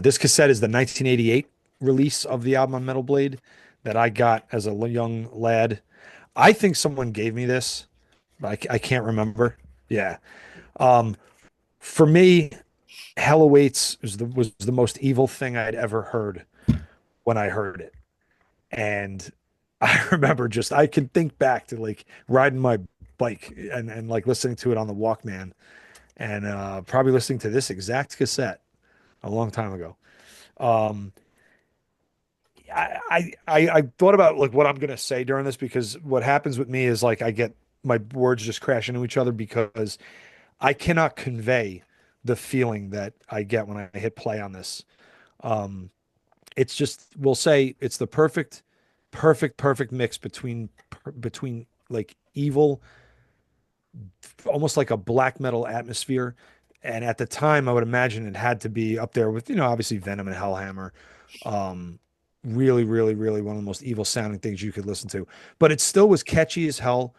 This cassette is the 1988 release of the album on Metal Blade that I got as a young lad. I think someone gave me this, but I can't remember. Yeah. Um, for me, Hell Awaits was the most evil thing I'd ever heard when I heard it. And I remember I could think back to like riding my bike and like listening to it on the Walkman and probably listening to this exact cassette a long time ago. Um, I thought about like what I'm gonna say during this because what happens with me is like I get my words just crash into each other because I cannot convey the feeling that I get when I hit play on this. Um, it's just we'll say it's the perfect mix between like evil, almost like a black metal atmosphere. And at the time, I would imagine it had to be up there with, obviously Venom and Hellhammer. Um, really, really, really one of the most evil sounding things you could listen to. But it still was catchy as hell.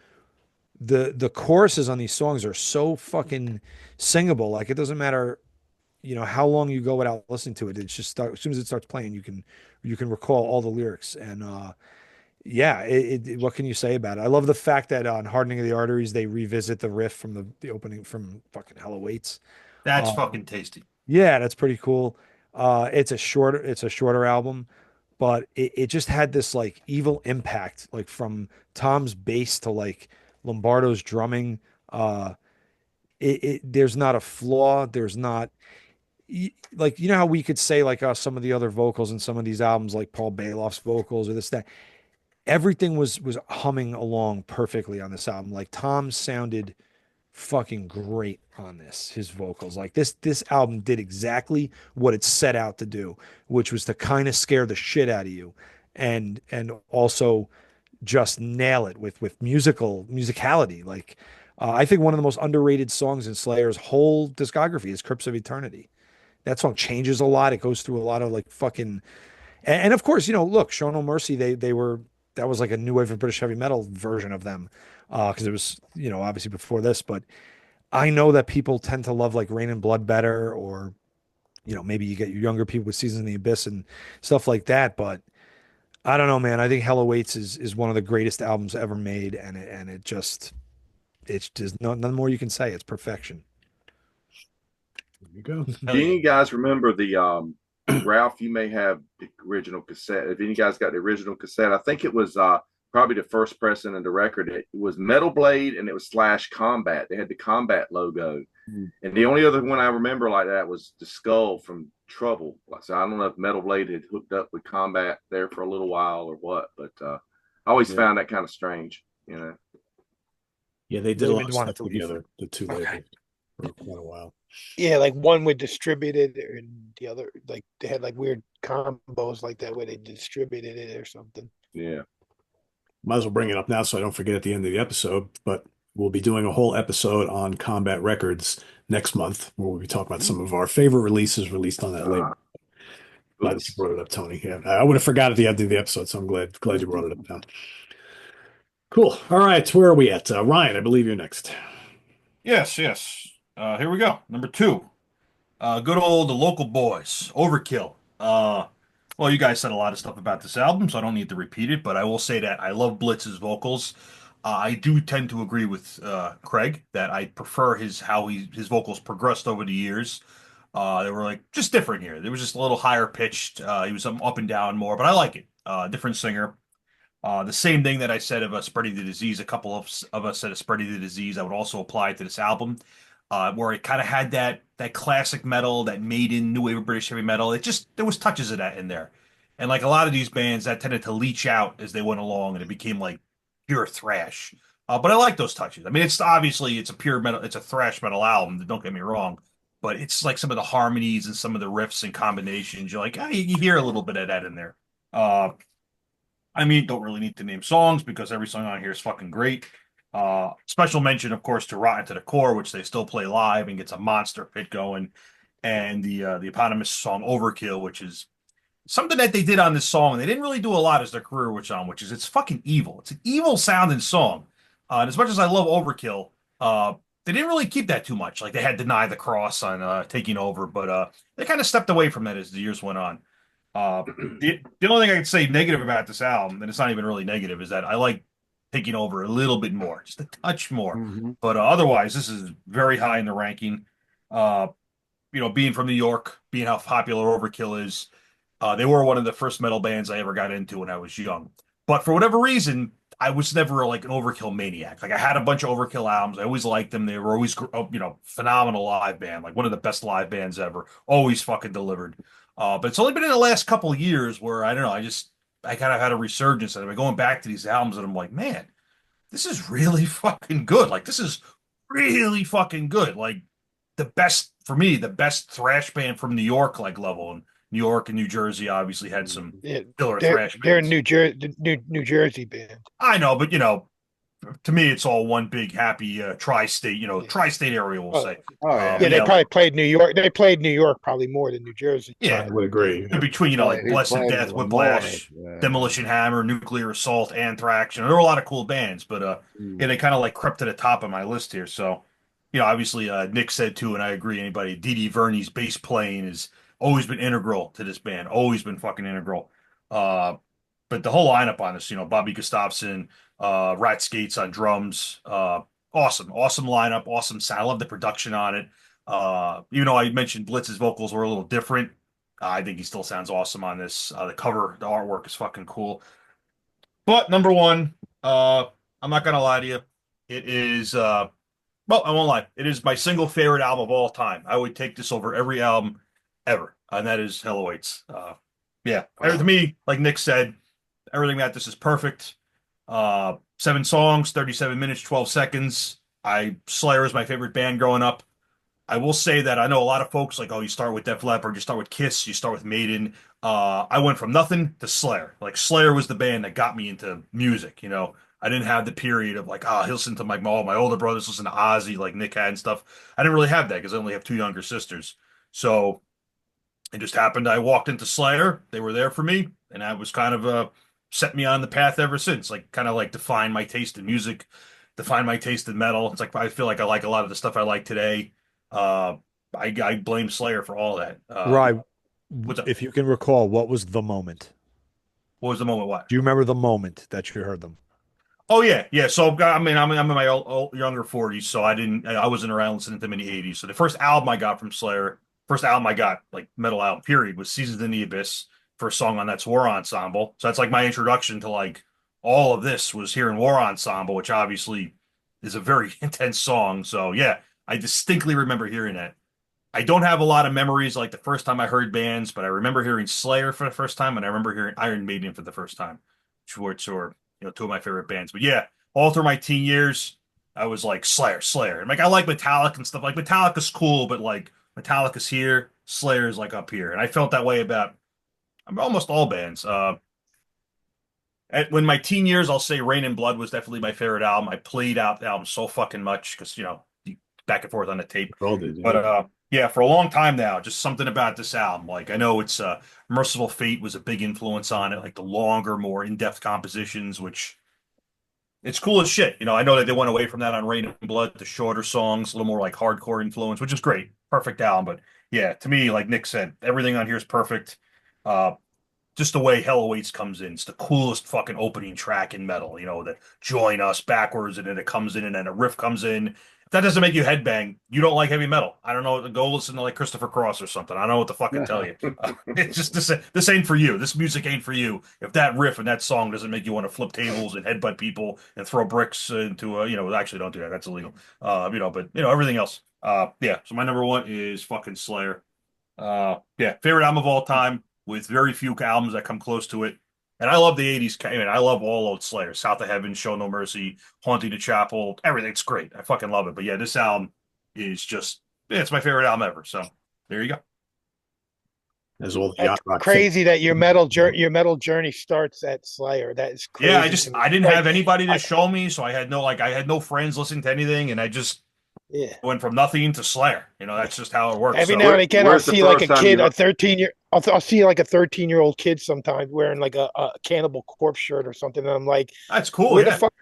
The choruses on these songs are so fucking singable. Like it doesn't matter, how long you go without listening to it. It's just as soon as it starts playing, you can recall all the lyrics. And yeah, what can you say about it? I love the fact that on Hardening of the Arteries, they revisit the riff from the opening from fucking Hell Awaits. That's Um, fucking tasty. yeah, that's pretty cool. It's a shorter album, but it just had this like evil impact, like from Tom's bass to like Lombardo's drumming. There's not a flaw. There's not like how we could say like some of the other vocals in some of these albums, like Paul Bailoff's vocals or this that everything was humming along perfectly on this album. Like Tom sounded fucking great on this. His vocals, like this album did exactly what it set out to do, which was to kind of scare the shit out of you, and also just nail it with musicality. Like I think one of the most underrated songs in Slayer's whole discography is "Crypts of Eternity." that song changes a lot. It goes through a lot of like fucking, and of course, look, Show No Mercy, they were, that was like a new wave of British heavy metal version of them, because it was, obviously before this. But I know that people tend to love like Rain and Blood better, or maybe you get your younger people with Seasons in the Abyss and stuff like that. But I don't know, man. I think Hell Awaits is one of the greatest albums ever made, and it just, it's just nothing more you can say. It's perfection. There you go. Do any guys remember the Ralph? You may have the original cassette. If any guys got the original cassette, I think it was probably the first pressing of the record. It was Metal Blade and it was Slash Combat. They had the Combat logo, and the only other one I remember like that was the Skull from Trouble. So I don't know if Metal Blade had hooked up with Combat there for a little while or what, but I always found that kind of strange. Yeah, they did a lot of want stuff to leave. together, the two labels, for quite a while. Yeah, like one would distribute it, and the other, like they had like weird combos like that where they distributed it or something. Yeah. Might as well bring it up now so I don't forget at the end of the episode. But we'll be doing a whole episode on Combat Records next month, where we'll be talking about some of our favorite releases released on that label. Glad that you brought it up, Tony. Yeah, I would have forgot at the end of the episode, so I'm glad you brought it up now. Cool. All right, where are we at? Ryan, I believe you're next. Yes. Here we go. Number 2. Good old The Local Boys, Overkill. Well, you guys said a lot of stuff about this album, so I don't need to repeat it, but I will say that I love Blitz's vocals. I do tend to agree with Craig that I prefer his vocals progressed over the years. They were like just different here. They were just a little higher pitched. He was up and down more, but I like it. Different singer. The same thing that I said of Spreading the Disease, a couple of us said of Spreading the Disease, I would also apply to this album, where it kind of had that classic metal, that Maiden, new wave of British heavy metal. There was touches of that in there. And like a lot of these bands, that tended to leach out as they went along, and it became like pure thrash. But I like those touches. I mean, it's a pure metal, it's a thrash metal album, don't get me wrong. But it's like some of the harmonies and some of the riffs and combinations. You're like, you hear a little bit of that in there. I mean, don't really need to name songs because every song on here is fucking great. Special mention, of course, to Rotten to the Core, which they still play live and gets a monster hit going, and the eponymous song Overkill, which is something that they did on this song. They didn't really do a lot as their career went on, which is it's fucking evil. It's an evil sounding song. And as much as I love Overkill, they didn't really keep that too much. Like they had Deny the Cross on Taking Over, but they kind of stepped away from that as the years went on. The only thing I could say negative about this album, and it's not even really negative, is that I like Taking Over a little bit more, just a touch more. But otherwise, this is very high in the ranking. Being from New York, being how popular Overkill is, they were one of the first metal bands I ever got into when I was young. But for whatever reason, I was never like an Overkill maniac. Like I had a bunch of Overkill albums. I always liked them. They were always, phenomenal live band, like one of the best live bands ever. Always fucking delivered. But it's only been in the last couple of years where I don't know. I kind of had a resurgence, and I'm going back to these albums, and I'm like, man, this is really fucking good. Like this is really fucking good. Like the best for me, the best thrash band from New York, like level. And New York and New Jersey obviously had some killer thrash They're bands. New Jersey band. I know, but to me, it's all one big happy tri-state, tri-state area, we'll say. Yeah, they probably played New York. They played New York probably more than New Jersey. Yeah, I would agree. Between, like Blessed Death, Whiplash, Demolition Hammer, Nuclear Assault, Anthrax, there were a lot of cool bands, but they kind of like crept to the top of my list here. So, obviously Nick said too, and I agree. Anybody, Dee Verney's bass playing has always been integral to this band, always been fucking integral. But the whole lineup on this, Bobby Gustafson, Rat Skates on drums, awesome lineup, awesome sound. I love the production on it. Even though I mentioned Blitz's vocals were a little different, I think he still sounds awesome on this. The cover, the artwork is fucking cool. But number 1, I'm not gonna lie to you, it is well, I won't lie, it is my single favorite album of all time. I would take this over every album ever, and that is Hell Awaits. Yeah, to me, like Nick said, everything about this is perfect. 7 songs, 37 minutes, 12 seconds. Slayer is my favorite band growing up. I will say that I know a lot of folks like, oh, you start with Def Leppard, you start with Kiss, you start with Maiden. I went from nothing to Slayer. Like Slayer was the band that got me into music. I didn't have the period of like, I listen to my older brothers listen to Ozzy like Nick had and stuff. I didn't really have that because I only have 2 younger sisters. So It just happened I walked into Slayer. They were there for me, and that was kind of set me on the path ever since. Like kind of like define my taste in music, define my taste in metal. It's like I feel like I like a lot of the stuff I like today. Uh, I blame Slayer for all that. Right. What's up? If you can recall, what was the moment? What was the moment? What? Do you remember the moment that you heard them? Oh yeah, yeah. So I mean, I'm in my younger 40s, so I wasn't around listening to them in the 80s. So the first album I got from Slayer, first album I got like metal album period was Seasons in the Abyss. First song on that's War Ensemble. So that's like my introduction to like all of this was hearing War Ensemble, which obviously is a very intense song. So yeah, I distinctly remember hearing that. I don't have a lot of memories like the first time I heard bands, but I remember hearing Slayer for the first time, and I remember hearing Iron Maiden for the first time, which are two of my favorite bands. But yeah, all through my teen years, I was like Slayer, Slayer. And like I like Metallica and stuff. Like Metallica's cool, but like Metallica's here, Slayer's like up here, and I felt that way about almost all bands. When my teen years, I'll say Rain and Blood was definitely my favorite album. I played out the album so fucking much because back and forth on the tape. All did, yeah. But yeah, for a long time now, just something about this album. Like I know it's Merciful Fate was a big influence on it, like the longer, more in-depth compositions, which it's cool as shit. I know that they went away from that on Rain and Blood, the shorter songs, a little more like hardcore influence, which is great. Perfect album. But yeah, to me, like Nick said, everything on here is perfect. Uh, just the way Helloween comes in. It's the coolest fucking opening track in metal, the join us backwards and then it comes in and then a riff comes in. If that doesn't make you headbang, you don't like heavy metal. I don't know. Go listen to like Christopher Cross or something. I don't know what to fucking tell you. It's just this ain't for you. This music ain't for you. If that riff and that song doesn't make you want to flip tables and headbutt people and throw bricks into actually don't do that. That's illegal. But everything else. Yeah. So my number one is fucking Slayer. Yeah, favorite album of all time with very few albums that come close to it. And I love the 80s. I mean, I love all old Slayer. South of Heaven, Show No Mercy, Haunting the Chapel, everything. It's great. I fucking love it. But yeah, this album is just, it's my favorite album ever. So there you go. As all the That's yacht rock crazy that your metal journey starts at Slayer. That is crazy. Yeah, I didn't have anybody to show me, so I had no friends listening to anything, and I just went from nothing to Slayer. That's just how it works. Every now and again, I'll see like a kid, I'll see like a 13-year-old kid sometimes wearing like a Cannibal Corpse shirt or something, and I'm like, that's cool. Where the fuck?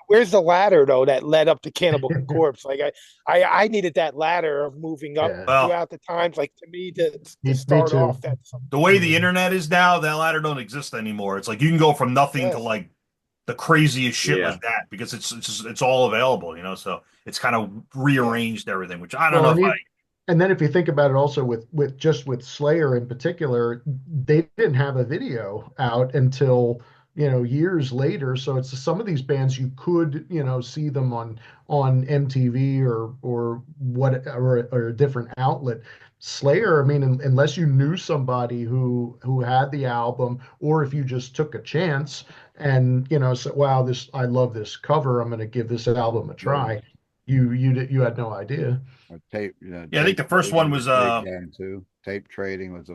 Where's the ladder though that led up to Cannibal Corpse? Like I needed that ladder of moving up throughout the times. Like to me to start off that. The way the internet is now, that ladder don't exist anymore. It's like you can go from nothing to like the craziest shit like that because it's all available. So it's kind of rearranged everything, which I don't know. And then if you think about it also with Slayer in particular, they didn't have a video out until years later. So it's some of these bands you could see them on MTV or what or a different outlet. Slayer, I mean, unless you knew somebody who had the album, or if you just took a chance and said, "Wow, I love this cover. I'm going to give this album a try." You had no idea. Tape, I think the first one was too. Tape trading was a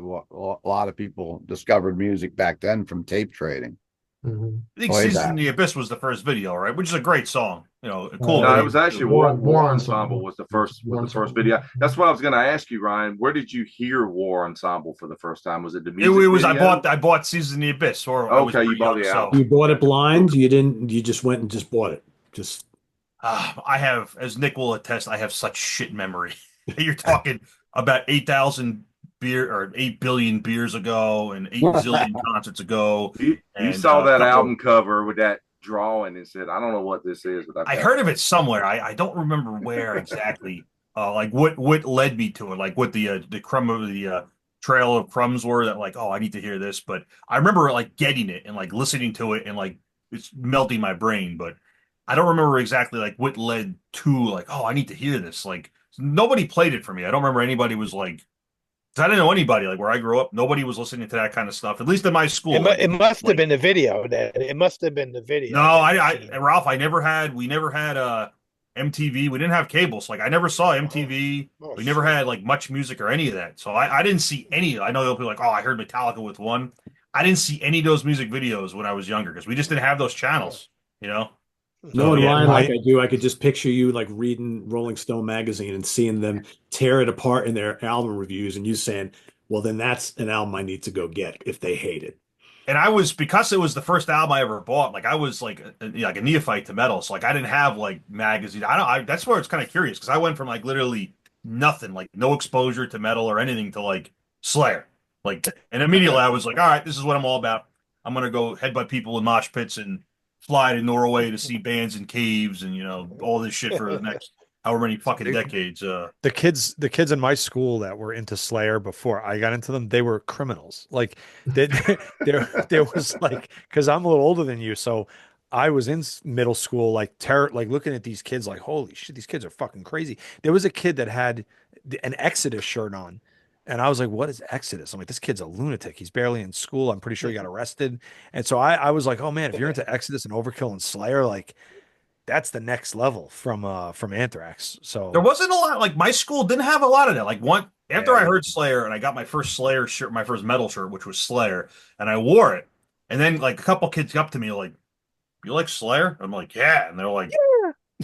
lot of people discovered music back then from tape trading. Mm-hmm. I think Season in the Abyss was the first video, right? Which is a great song. Cool. No, it was actually War Ensemble was the first video. That's what I was going to ask you, Ryan. Where did you hear War Ensemble for the first time? Was it the music? It was video? I bought Season in the Abyss. Okay, you bought the album. You bought it blind. You didn't. You just went and just bought it. Just. I have, as Nick will attest, I have such shit memory. You're talking about 8,000 beer or 8 billion beers ago and 8 zillion concerts ago. You saw that album cover with that drawing and said, I don't know what this is. But I heard of it somewhere. I don't remember where exactly. Like what led me to it, like what the crumb of the trail of crumbs were that like, oh, I need to hear this. But I remember like getting it and like listening to it and like it's melting my brain. But I don't remember exactly like what led to like, oh, I need to hear this. Like nobody played it for me. I don't remember anybody was like, I didn't know anybody like where I grew up. Nobody was listening to that kind of stuff, at least in my school. It must have been the video. It must have been the video. No, Ralph, we never had MTV. We didn't have cables. Like I never saw MTV. We never had like much music or any of that. So I didn't see any. I know they'll be like, oh, I heard Metallica with one. I didn't see any of those music videos when I was younger because we just didn't have those channels. Knowing Ryan like I do, I could just picture you like reading Rolling Stone magazine and seeing them tear it apart in their album reviews and you saying, well, then that's an album I need to go get if they hate it. And I was because it was the first album I ever bought. Like I was like a neophyte to metal, so like I didn't have like magazines. I don't. That's where it's kind of curious because I went from like literally nothing, like no exposure to metal or anything, to like Slayer. Like, and immediately I was like, all right, this is what I'm all about. I'm gonna go headbutt people in mosh pits and fly to Norway to see bands in caves and all this shit for the next however many fucking decades. The kids in my school that were into Slayer before I got into them, they were criminals. Like they, there was like, because I'm a little older than you, so I was in middle school, like like looking at these kids, like holy shit, these kids are fucking crazy. There was a kid that had an Exodus shirt on, and I was like, what is Exodus? I'm like, this kid's a lunatic. He's barely in school. I'm pretty sure he got arrested. And so I was like, oh man, if you're into Exodus and Overkill and Slayer, like that's the next level from Anthrax. There So wasn't a lot. Like my school didn't have a lot of that. Like one after I Yeah. heard Slayer and I got my first Slayer shirt, my first metal shirt, which was Slayer, and I wore it. And then like a couple kids come up to me like, "You like Slayer?" I'm like, "Yeah." And they're like,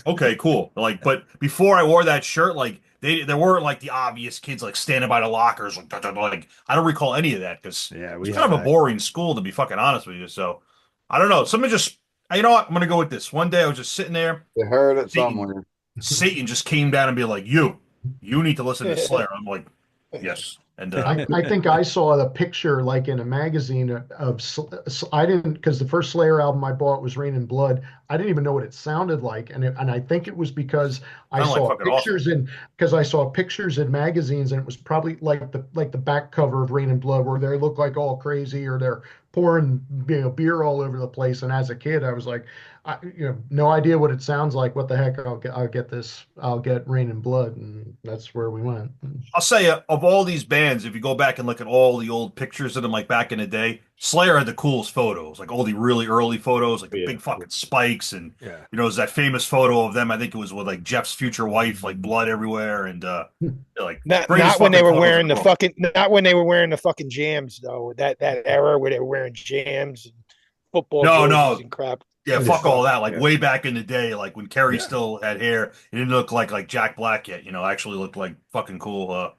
"Okay, cool." Like, but before I wore that shirt, like there weren't like the obvious kids like standing by the lockers like, like I don't recall any of that because yeah, it was we kind had of a that. boring school to be fucking honest with you. So I don't know. Something just you know what? I'm gonna go with this. One day I was just sitting there. You heard it Satan, somewhere. Satan just came down and be like, you need to listen to Slayer. I'm like, yes. And I think I saw the picture like in a magazine I didn't, because the first Slayer album I bought was Rain and Blood. I didn't even know what it sounded like, and I think it was because I sound like saw fucking awesome. pictures in magazines, and it was probably like the back cover of Rain and Blood where they look like all crazy or they're pouring beer all over the place. And as a kid, I was like, no idea what it sounds like. What the heck? I'll get this. I'll get Rain and Blood, and that's where we went. I'll say of all these bands, if you go back and look at all the old pictures of them, like back in the day, Slayer had the coolest photos, like all the really early photos, like the Yeah. big fucking spikes, and Yeah. there's that famous photo of them. I think it was with like Jeff's future wife, like blood everywhere, and like Not greatest not when they fucking were photos in wearing the the world. fucking not when they were wearing the fucking jams though. That era where they were wearing jams and football No, jerseys no, and crap. yeah, Good fuck all stuff. that. Like Yeah. way back in the day, like when Kerry Yeah. still had hair, it didn't look like Jack Black yet. Actually looked like fucking cool.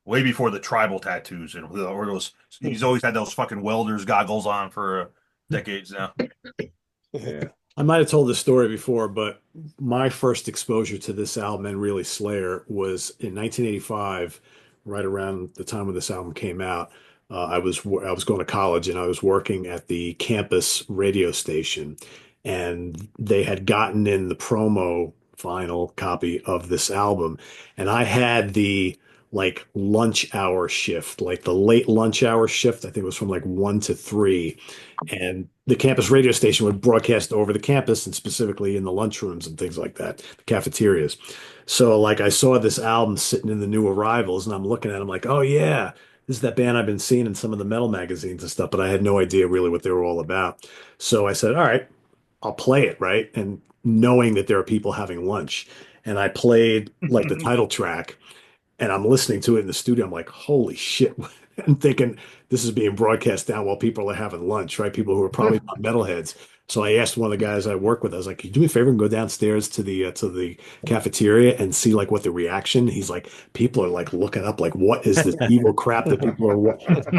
Way before the tribal tattoos and or those. He's always had those fucking welder's goggles on for decades now. Yeah. I might have told this story before, but my first exposure to this album and really Slayer was in 1985, right around the time when this album came out. I was going to college and I was working at the campus radio station, and they had gotten in the promo vinyl copy of this album, and I had the like lunch hour shift, like the late lunch hour shift. I think it was from like 1 to 3, and the campus radio station would broadcast over the campus and specifically in the lunchrooms and things like that, the cafeterias. So like I saw this album sitting in the new arrivals and I'm looking at it, I'm like, oh yeah, this is that band I've been seeing in some of the metal magazines and stuff, but I had no idea really what they were all about. So I said, all right, I'll play it, right? And knowing that there are people having lunch. And I played like the title track and I'm listening to it in the studio. I'm like, holy shit. I'm thinking this is being broadcast down while people are having lunch, right? People who are probably not metalheads. So I asked one of the guys I work with, I was like, can you do me a favor and go downstairs to the cafeteria and see like what the reaction? He's like, people are like looking up, like, what is this evil crap that people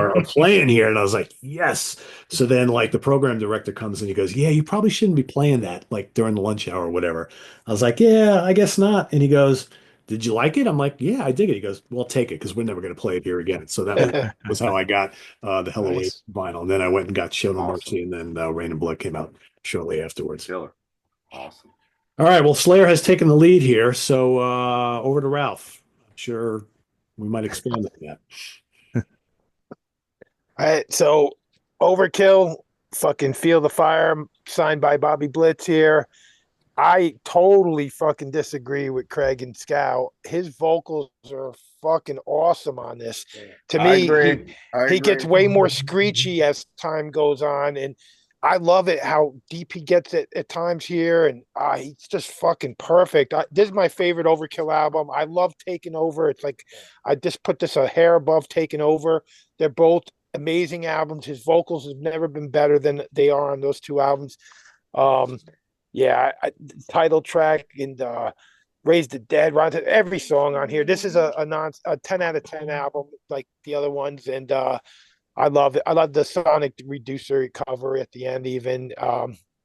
are playing here? And I was like, yes. So then like the program director comes and he goes, yeah, you probably shouldn't be playing that like during the lunch hour or whatever. I was like, yeah, I guess not. And he goes, did you like it? I'm like, yeah, I dig it. He goes, well, take it because we're never going to play it here again. So that was how I got the Helloween Nice. vinyl. And then I went and got Show No Awesome. Mercy, and then Rain and Blood came out shortly afterwards. Killer. Awesome. All right, well, Slayer has taken the lead here, so over to Ralph. I'm sure we might expand on that. All right, so Overkill, fucking Feel the Fire, signed by Bobby Blitz here. I totally fucking disagree with Craig and Scow. His vocals are fucking awesome on this. To I me, agree. I he gets agree. way more screechy as time goes on, and I love it how deep he gets it at times here, and he's just fucking perfect. This is my favorite Overkill album. I love Taking Over. It's like I just put this a hair above Taking Over. They're both amazing albums. His vocals have never been better than they are on those two albums. Yeah, title track and Raise the Dead, every song on here. This is a 10 out of 10 album like the other ones, and I love it. I love the Sonic Reducer cover at the end, even.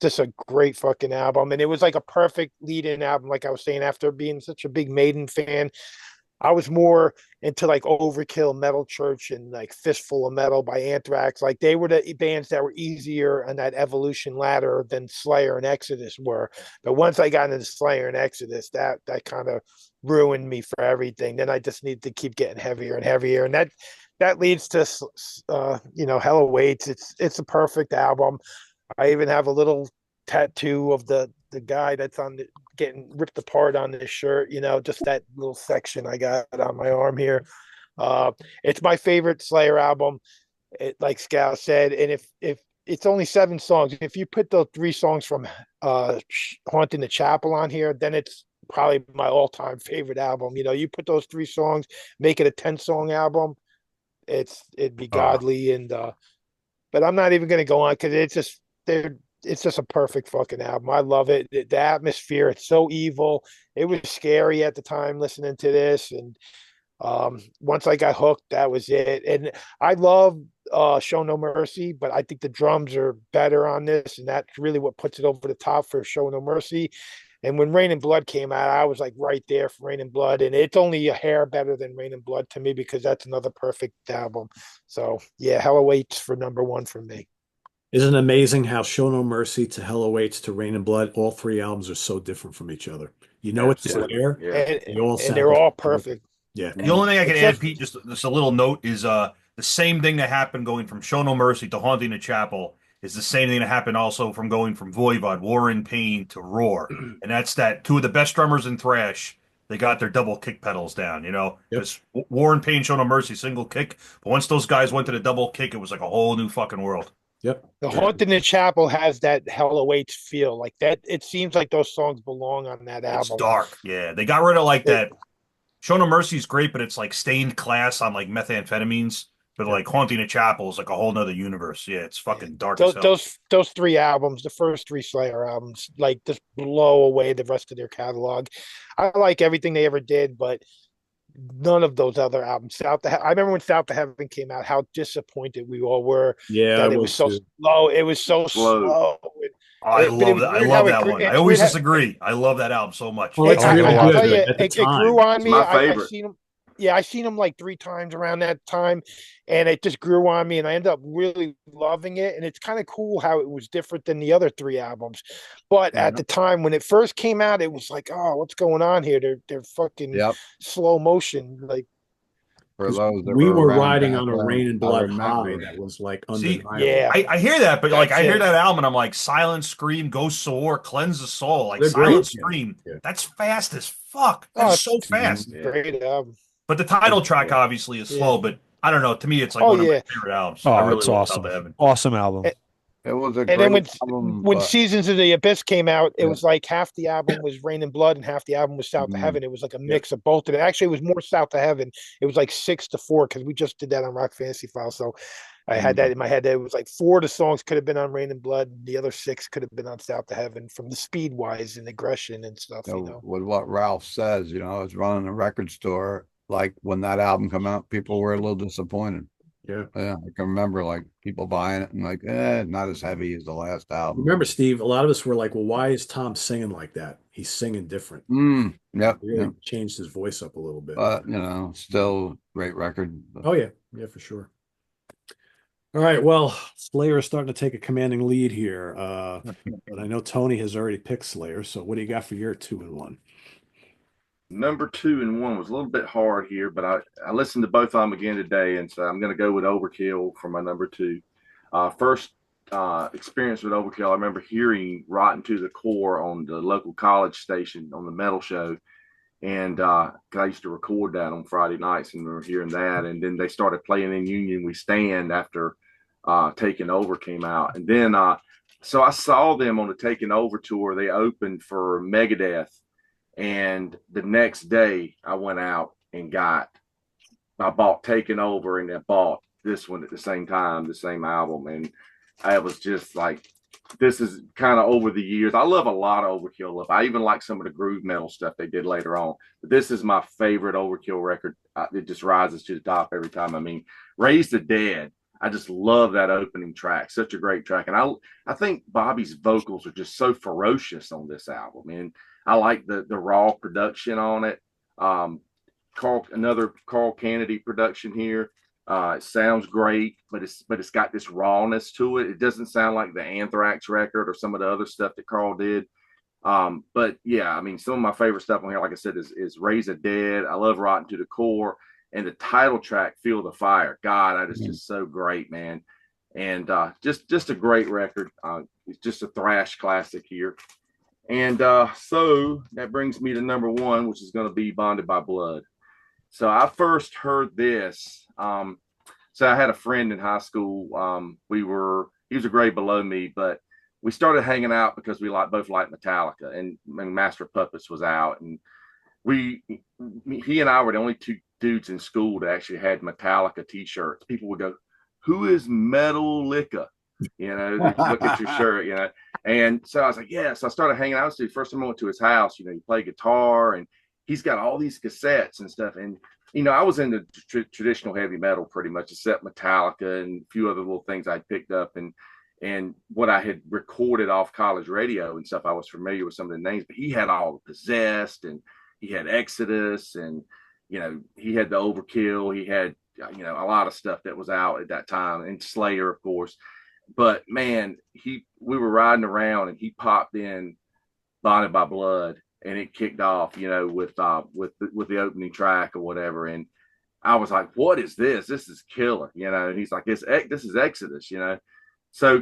Just a great fucking album. And it was like a perfect lead in album, like I was saying, after being such a big Maiden fan. I was more into like Overkill, Metal Church, and like Fistful of Metal by Anthrax. Like they were the bands that were easier on that evolution ladder than Slayer and Exodus were. But once I got into Slayer and Exodus, that kind of ruined me for everything. Then I just need to keep getting heavier and heavier, and that leads to Hell Awaits. It's a perfect album. I even have a little tattoo of the guy that's on getting ripped apart on this shirt. Just that little section I got on my arm here. It's my favorite Slayer album. Like Scal said, and if it's only 7 songs, if you put those 3 songs from Haunting the Chapel on here, then it's probably my all-time favorite album. You put those 3 songs, make it a 10-song album, it'd be godly. And but I'm not even going to go on because it's just a perfect fucking album. I love it. The atmosphere, it's so evil. It was scary at the time listening to this, and once I got hooked, that was it. And I love Show No Mercy, but I think the drums are better on this, and that's really what puts it over the top for Show No Mercy. And when Rain and Blood came out, I was like right there for Rain and Blood, and it's only a hair better than Rain and Blood to me because that's another perfect album. So yeah, Hell Awaits for number 1 for me. Isn't it amazing how Show No Mercy to Hell Awaits to Rain and Blood, all 3 albums are so different from each other. It's Absolutely. Slayer. Yeah. They all And sound they're all perfect. Yeah. The only thing I can Except- add, Pete, just a little note is the same thing that happened going from Show No Mercy to Haunting the Chapel is the same thing that happened also from going from Voivod, War in Pain to Roar. And that's that 2 of the best drummers in thrash, they got their double kick pedals down, Yep. Because War in Pain, Show No Mercy, single kick. But once those guys went to the double kick, it was like a whole new fucking world. Yep. The Haunted in the Chapel has that Hell Awaits feel like that. It seems like those songs belong on that album. It's dark. Yeah. They got rid of like that. Show No Mercy is great, but it's like stained glass on like methamphetamines. But like Haunting a Chapel is like a whole nother universe. Yeah, it's fucking dark as hell. Those 3 albums, the first 3 Slayer albums, like just blow away the rest of their catalog. I like everything they ever did, but none of those other albums. I remember when South to Heaven came out, how disappointed we all were. Yeah, that it was so slow. It was so slow. I love that. I love that one. I always disagree. I love that album so much. Well, it's really I'll tell good you, at the it time. grew on me. My I favorite. seen them. Yeah, I seen them like 3 times around that time, and it just grew on me, and I ended up really loving it. And it's kind of cool how it was different than the other 3 albums. But at the time when it first came out, it was like, oh, what's going on here? They're fucking slow motion, like. For those that We were around riding back on a then, Rain and I Blood remember high it. that was like See, undeniable. Yeah. I hear that, but like That's I hear it. that album and I'm like, Silent Scream, Ghost Soar, Cleanse the Soul, like They're Silent great. Scream. Yeah. That's fast as fuck. Oh, That's so fast. Yeah. Great album. But the title track obviously is slow, but I don't know. To me, it's like one of my favorite albums. I Oh, really it's love awesome. South of Heaven. Awesome album. It was a And great then album, when but Seasons of the Abyss came out, it Yeah. was like half the album was Rain and Blood and half the album was South of Heaven. It was like a mix of both of them. Actually, it was more South of Heaven. It was like 6-4 because we just did that on Rock Fantasy File. So I had that in my head. That it was like 4 of the songs could have been on Rain and Blood. The other 6 could have been on South of Heaven from the speed wise and aggression and stuff. with what Ralph says, I was running a record store. Like when that album came out, people were a little disappointed. Yeah. I can remember like people buying it and like, not as heavy as the last album. Remember, Steve, a lot of us were like, well, why is Tom singing like that? He's singing different. Yep. He really changed his voice up a little bit. But still great record. Oh yeah, for sure. All right, well, Slayer is starting to take a commanding lead here. But I know Tony has already picked Slayer, so what do you got for your 2 and 1? Number 2 and 1 was a little bit hard here, but I listened to both of them again today, and so I'm going to go with Overkill for my number 2. First experience with Overkill, I remember hearing Rotten to the Core on the local college station on the metal show, and I used to record that on Friday nights, and we were hearing that, and then they started playing In Union We Stand after Taking Over came out, and then so I saw them on the Taking Over tour. They opened for Megadeth. And the next day I went out and I bought Taking Over and I bought this one at the same time, the same album. And I was just like this is kind of over the years. I love a lot of Overkill stuff. I even like some of the groove metal stuff they did later on. But this is my favorite Overkill record. It just rises to the top every time. I mean, Raise the Dead. I just love that opening track. Such a great track. And I think Bobby's vocals are just so ferocious on this album. And I like the raw production on it. Another Carl Kennedy production here. It sounds great, but it's got this rawness to it. It doesn't sound like the Anthrax record or some of the other stuff that Carl did. But yeah, I mean, some of my favorite stuff on here, like I said, is Raise the Dead. I love Rotten to the Core, and the title track, Feel the Fire. God, that is just so great, man. And just a great record. It's just a thrash classic here. And so that brings me to number one, which is going to be Bonded by Blood. So I first heard this. So I had a friend in high school. He was a grade below me, but we started hanging out because we both liked Metallica, and Master of Puppets was out, and he and I were the only two dudes in school that actually had Metallica t-shirts. People would go, "Who is Metallica?" You know, look at your shirt, you know. And so I was like, yeah. So I started hanging out with him. First time I went to his house, you know, he played guitar, and he's got all these cassettes and stuff. And, you know, I was into traditional heavy metal pretty much, except Metallica and a few other little things I picked up. And what I had recorded off college radio and stuff, I was familiar with some of the names. But he had all the Possessed, and he had Exodus, and, you know, he had the Overkill. He had, you know, a lot of stuff that was out at that time, and Slayer, of course. But man, we were riding around, and he popped in Bonded by Blood, and it kicked off, you know, with the opening track or whatever. And I was like, "What is this? This is killer," you know. And he's like, "This is Exodus," you know. So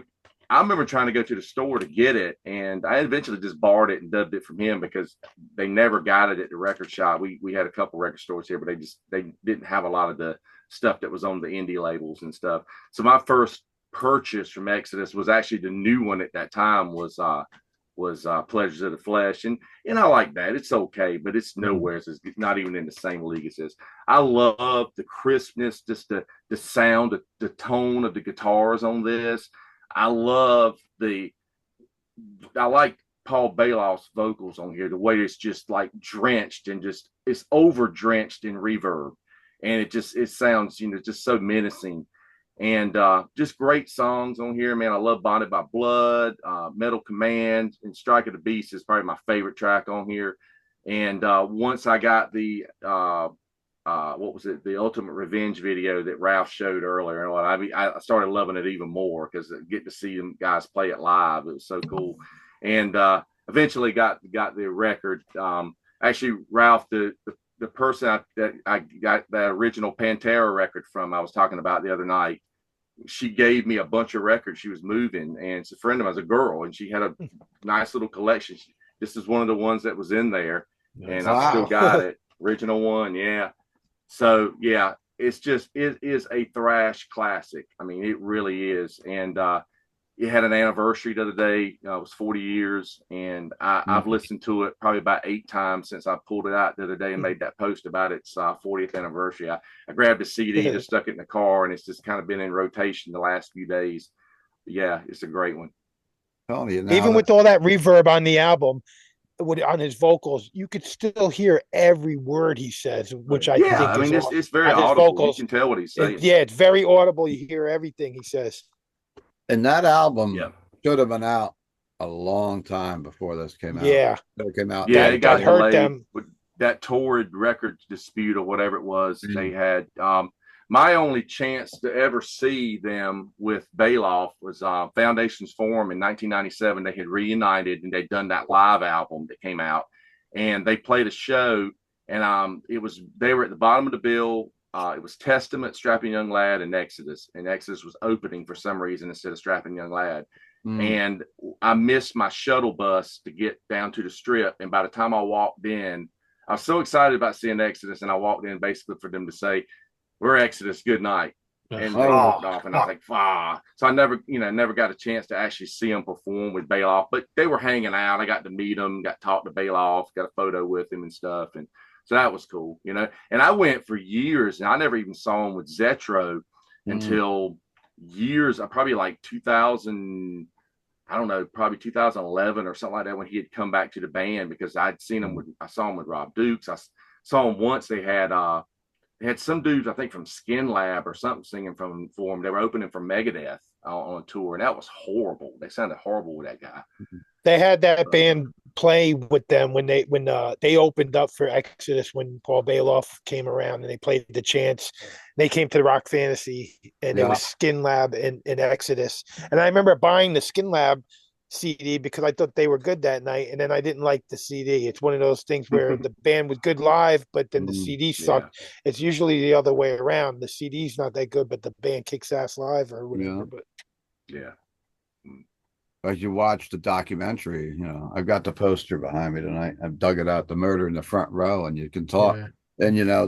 I remember trying to go to the store to get it, and I eventually just borrowed it and dubbed it from him because they never got it at the record shop. We had a couple record stores here, but they didn't have a lot of the stuff that was on the indie labels and stuff. So my first purchase from Exodus was actually the new one at that time was Pleasures of the Flesh, and I like that. It's okay, but it's nowhere. It's not even in the same league as this. I love the crispness, just the sound, the tone of the guitars on this. I like Paul Bailoff's vocals on here, the way it's just like drenched and just it's over drenched in reverb, and it sounds, you know, just so menacing. And just great songs on here, man. I love Bonded by Blood, Metal Command, and Strike of the Beast is probably my favorite track on here. And once I got the what was it, the Ultimate Revenge video that Ralph showed earlier, I started loving it even more because get to see them guys play it live. It was so cool. And eventually got the record. Actually, Ralph, the person that I got that original Pantera record from, I was talking about the other night, she gave me a bunch of records. She was moving, and it's a friend of mine, a girl, and she had a nice little collection. This is one of the ones that was in there, and I still got it. Original one, yeah. So yeah, it is a thrash classic. I mean, it really is. And it had an anniversary the other day. It was 40 years, and I've listened to it probably about 8 times since I pulled it out the other day and made that post about its 40th anniversary. I grabbed a CD, just stuck it in the car, and it's just kind of been in rotation the last few days. But yeah, it's a great one. Even with all that reverb on the album, on his vocals, you could still hear every word he says, which I think I mean, it's very audible. Vocals, you can tell what he's saying. It's very audible. You hear everything he says. And that album should have been out a long time before this came out. Yeah, it came out. Yeah, it got hurt them with that torrid record dispute or whatever it was they had. My only chance to ever see them with Bailoff was Foundations Forum in 1997. They had reunited, and they'd done that live album that came out, and they played a show, and they were at the bottom of the bill. It was Testament, Strapping Young Lad, and Exodus was opening for some reason instead of Strapping Young Lad. And I missed my shuttle bus to get down to the Strip, and by the time I walked in, I was so excited about seeing Exodus, and I walked in basically for them to say, "We're Exodus, good night." And they walked off, and I was like, "Ah!" So I never got a chance to actually see them perform with Bailoff, but they were hanging out. I got to meet them, got to talk to Bailoff, got a photo with him and stuff, and so that was cool, you know. And I went for years, and I never even saw him with Zetro until years, probably like 2000. I don't know, probably 2011 or something like that when he had come back to the band because I saw him with Rob Dukes. I saw him once. They had some dudes, I think from Skin Lab or something, singing for him. They were opening for Megadeth on tour, and that was horrible. They sounded horrible with that guy. They had that band play with them when they opened up for Exodus when Paul Bailoff came around and they played the Chance. They came to the Rock Fantasy and it was Skin Lab and Exodus. And I remember buying the Skin Lab CD because I thought they were good that night, and then I didn't like the CD. It's one of those things where the band was good live, but then the CD sucked. It's usually the other way around. The CD's not that good, but the band kicks ass live or whatever. But as you watch the documentary, you know, I've got the poster behind me tonight. I've dug it out, the murder in the front row, and you can talk. And you know,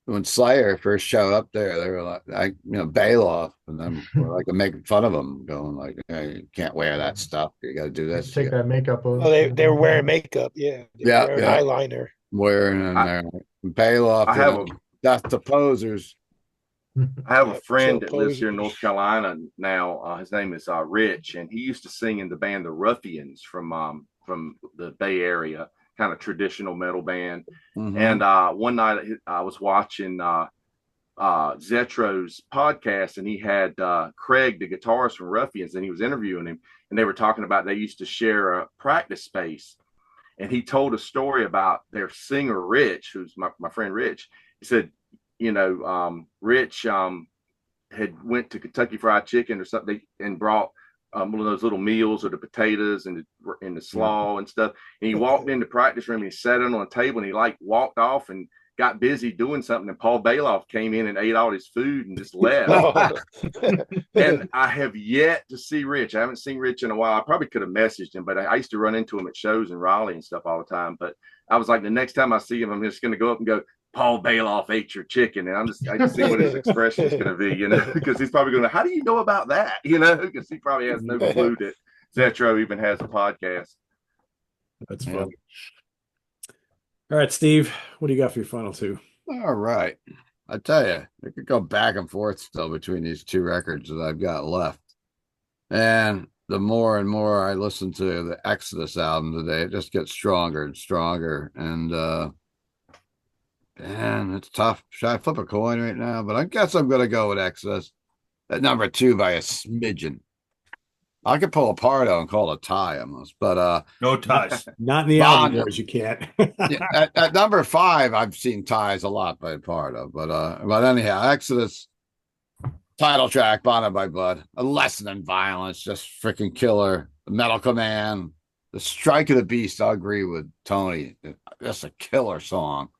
when Slayer first showed up there, they were like Bailoff, and then were like making fun of him, going like, hey, you can't wear that stuff. You got to do this. Take that makeup off. Oh, they were wearing makeup. Wearing eyeliner. Wearing Bailoff. That's the posers. I have a friend that lives here in North Carolina now. His name is Rich, and he used to sing in the band The Ruffians from the Bay Area, kind of traditional metal band. And one night I was watching Zetro's podcast, and he had Craig, the guitarist from Ruffians, and he was interviewing him, and they were talking about they used to share a practice space. And he told a story about their singer, Rich, who's my friend Rich. He said, Rich had went to Kentucky Fried Chicken or something and brought one of those little meals or the potatoes and the slaw and stuff. And he walked in the practice room and he sat down on a table and he like walked off and got busy doing something. And Paul Bailoff came in and ate all his food and just left. And I have yet to see Rich. I haven't seen Rich in a while. I probably could have messaged him, but I used to run into him at shows in Raleigh and stuff all the time. But I was like, the next time I see him, I'm just going to go up and go, Paul Bailoff ate your chicken. And I just see what his expression is going to be, because he's probably going to, how do you know about that? Because he probably has no clue that Zetro even has a podcast. That's funny. All right, Steve, what do you got for your final two? All right. I tell you, I could go back and forth still between these two records that I've got left. And the more and more I listen to the Exodus album today, it just gets stronger and stronger. And it's tough. Should I flip a coin right now? But I guess I'm going to go with Exodus at number 2 by a smidgen. I could pull a Pardo and call it a tie almost, but no ties. Not in the album wars, you can't. at number 5, I've seen ties a lot by Pardo, but anyhow, Exodus title track, Bonded by Blood, a lesson in violence, just freaking killer. The Metal Command, the Strike of the Beast. I agree with Tony. That's a killer song.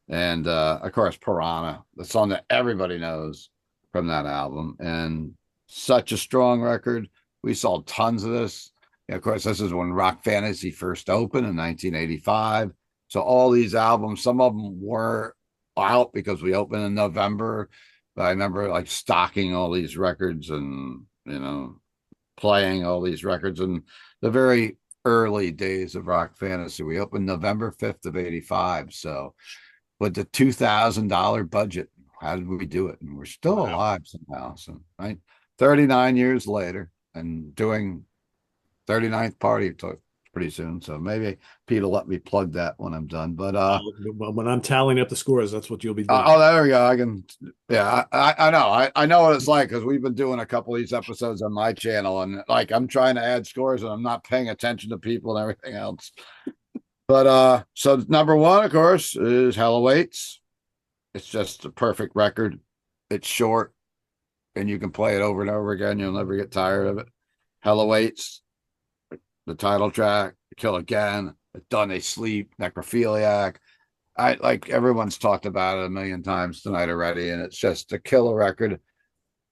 And of course, Piranha, the song that everybody knows from that album, and such a strong record. We saw tons of this. Of course, this is when Rock Fantasy first opened in 1985. So all these albums, some of them were out because we opened in November. But I remember like stocking all these records and, playing all these records in the very early days of Rock Fantasy. We opened November 5th of 85. So with the $2,000 budget, how did we do it? And we're still alive somehow. So, right. 39 years later, and doing 39th party pretty soon. So maybe Pete will let me plug that when I'm done. But when I'm tallying up the scores, that's what you'll be doing. There we go. I can. Yeah, I know. I know what it's like because we've been doing a couple of these episodes on my channel, and like I'm trying to add scores, and I'm not paying attention to people and everything else. But so number 1, of course, is Hell Awaits. It's just a perfect record. It's short, and you can play it over and over again. You'll never get tired of it. Hell Awaits, the title track, Kill Again, Done They Sleep, Necrophiliac. I like everyone's talked about it a million times tonight already, and it's just a killer record.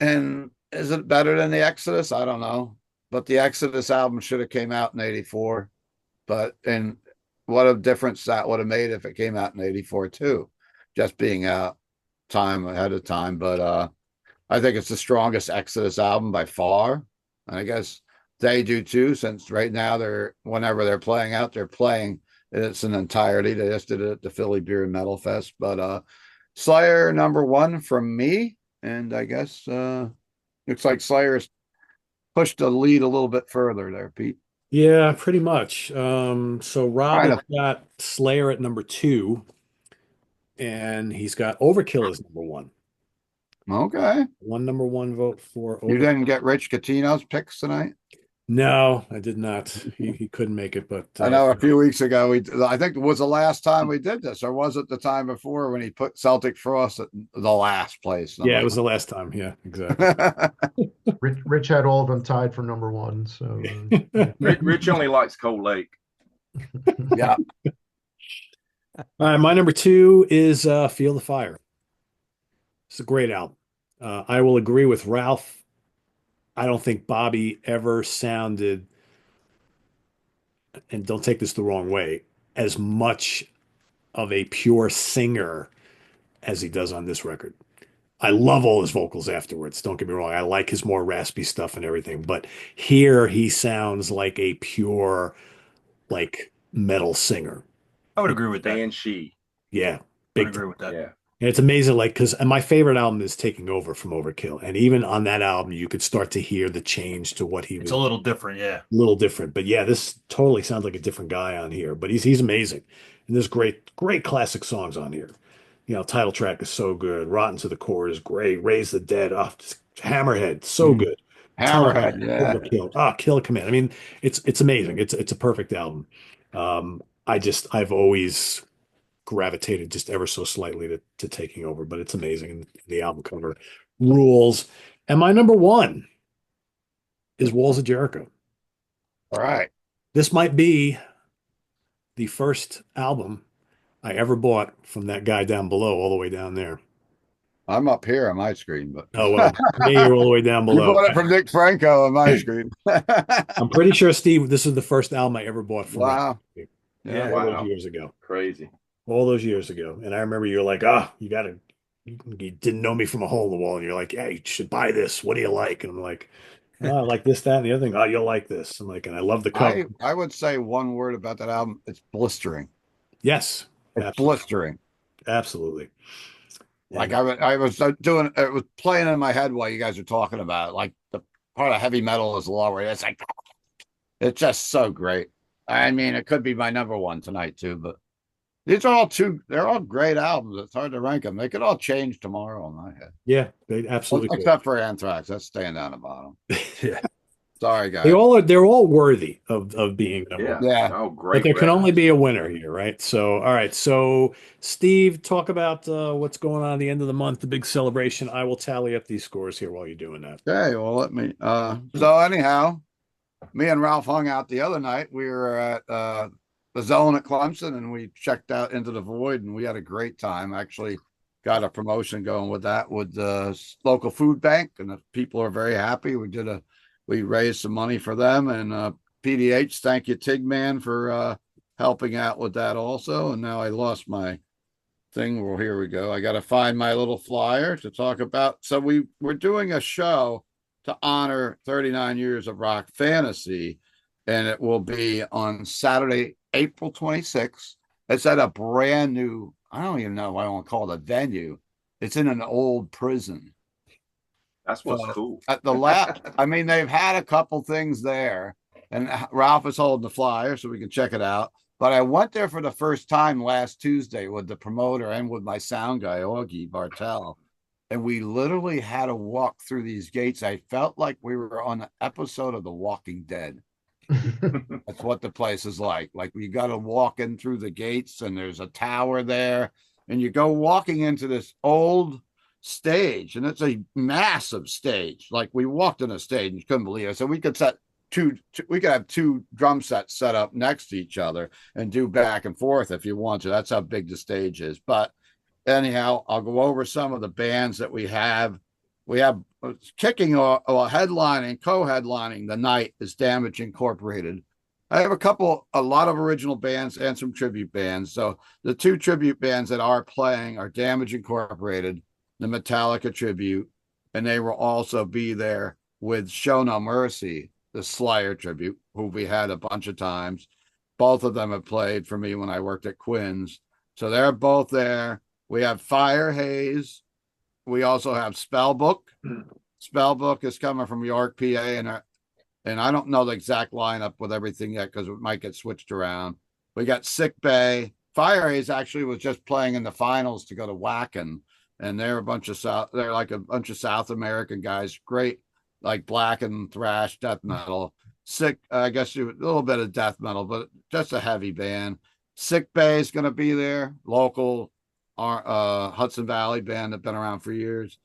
And is it better than the Exodus? I don't know. But the Exodus album should have came out in 84. And what a difference that would have made if it came out in 84 too, just being out time ahead of time. But I think it's the strongest Exodus album by far. And I guess they do too, since right now whenever they're playing out, they're playing it's an entirety. They just did it at the Philly Beer and Metal Fest. But Slayer number 1 from me. And I guess looks like Slayer's pushed the lead a little bit further there, Pete. Yeah, pretty much. So Rob Kind has of. got Slayer at number 2, and he's got Overkill as number 1. Okay. One number 1 vote for You Overkill. didn't get Rich Catino's picks tonight? No, I did not. He couldn't make it, but I know a few weeks ago, I think it was the last time we did this, or was it the time before when he put Celtic Frost at the last place? yeah, it was the last time. Yeah, exactly. Rich had all of them tied for number 1. So Rich only likes Cold Lake. Yeah. All right, my number 2 is Feel the Fire. It's a great album. I will agree with Ralph. I don't think Bobby ever sounded, and don't take this the wrong way, as much of a pure singer as he does on this record. I love all his vocals afterwards. Don't get me wrong. I like his more raspy stuff and everything, but here he sounds like a pure, like metal singer. I would agree with that. And she. Yeah, I would big agree time. with that. Yeah. And it's amazing, like, because my favorite album is Taking Over from Overkill. And even on that album, you could start to hear the change to what he It's was a little different, yeah. a little different. But yeah, this totally sounds like a different guy on here. But he's amazing. And there's great classic songs on here. You know, title track is so good. Rotten to the Core is great. Raise the Dead, Hammerhead, so good. Hammerhead, Television, yeah. Overkill, Kill Command. I mean, it's amazing. It's a perfect album. I've always gravitated just ever so slightly to Taking Over, but it's amazing. And the album cover rules. And my number 1 is Walls of Jericho. All right. This might be the first album I ever bought from that guy down below, all the way down there. I'm up here on my screen, but Oh, well, to me, you're all the way down you below. bought it from Dick Franco on my screen. I'm pretty sure, Steve, this is the first album I ever bought from Wow. Red. Yeah. All those Wow. years ago. Crazy. All those years ago. And I remember you're like, you didn't know me from a hole in the wall. And you're like, yeah, you should buy this. What do you like? And I'm like, oh, I like this, that, and the other thing. Oh, you'll like this. I'm like, and I love the cover. I would say one word about that album. It's blistering. Yes, It's absolutely. blistering. Absolutely. Like And I was doing it was playing in my head while you guys were talking about it. Like the part of heavy metal is lower. It's like it's just so great. I mean, it could be my number 1 tonight too, but they're all great albums. It's hard to rank them. They could all change tomorrow in my head. yeah, they absolutely could. Except for Anthrax. That's staying down the bottom. Yeah. Sorry, guys. They're all worthy of being number Yeah. one. Yeah. Oh, great. But there can records. only be a winner here, right? So, all right. So, Steve, talk about what's going on at the end of the month, the big celebration. I will tally up these scores here while you're doing that. Okay, well let me so anyhow, me and Ralph hung out the other night. We were at the Zone at Clemson and we checked out Into the Void and we had a great time. Actually got a promotion going with that with the local food bank and the people are very happy. We raised some money for them and PDH, thank you Tigman for helping out with that also. And now I lost my thing. Well, here we go. I got to find my little flyer to talk about. So we're doing a show to honor 39 years of rock fantasy, and it will be on Saturday, April 26th. It's at a brand new, I don't even know what I want to call it, a venue. It's in an old prison. That's what's cool. At the last, I mean, they've had a couple things there, and Ralph is holding the flyer so we can check it out. But I went there for the first time last Tuesday with the promoter and with my sound guy, Augie Bartel. And we literally had to walk through these gates. I felt like we were on an episode of The Walking Dead. That's what the place is like. Like we got to walk in through the gates and there's a tower there. And you go walking into this old stage and it's a massive stage. Like we walked in a stage and you couldn't believe it. So we could we could have 2 drum sets set up next to each other and do back and forth if you want to. That's how big the stage is. But anyhow, I'll go over some of the bands that we have. We have kicking or headlining, co-headlining the night is Damage Incorporated. I have a lot of original bands and some tribute bands. So the 2 tribute bands that are playing are Damage Incorporated, the Metallica tribute, and they will also be there with Show No Mercy, the Slayer tribute, who we had a bunch of times. Both of them have played for me when I worked at Quinn's. So they're both there. We have Fire Haze. We also have Spellbook. Spellbook is coming from York, PA, and and I don't know the exact lineup with everything yet because it might get switched around. We got Sick Bay. Fire A's actually was just playing in the finals to go to Wacken, and they're like a bunch of South American guys, great, like black and thrash death metal. Sick, I guess a little bit of death metal, but just a heavy band. Sick Bay is going to be there, local Hudson Valley band that's been around for years.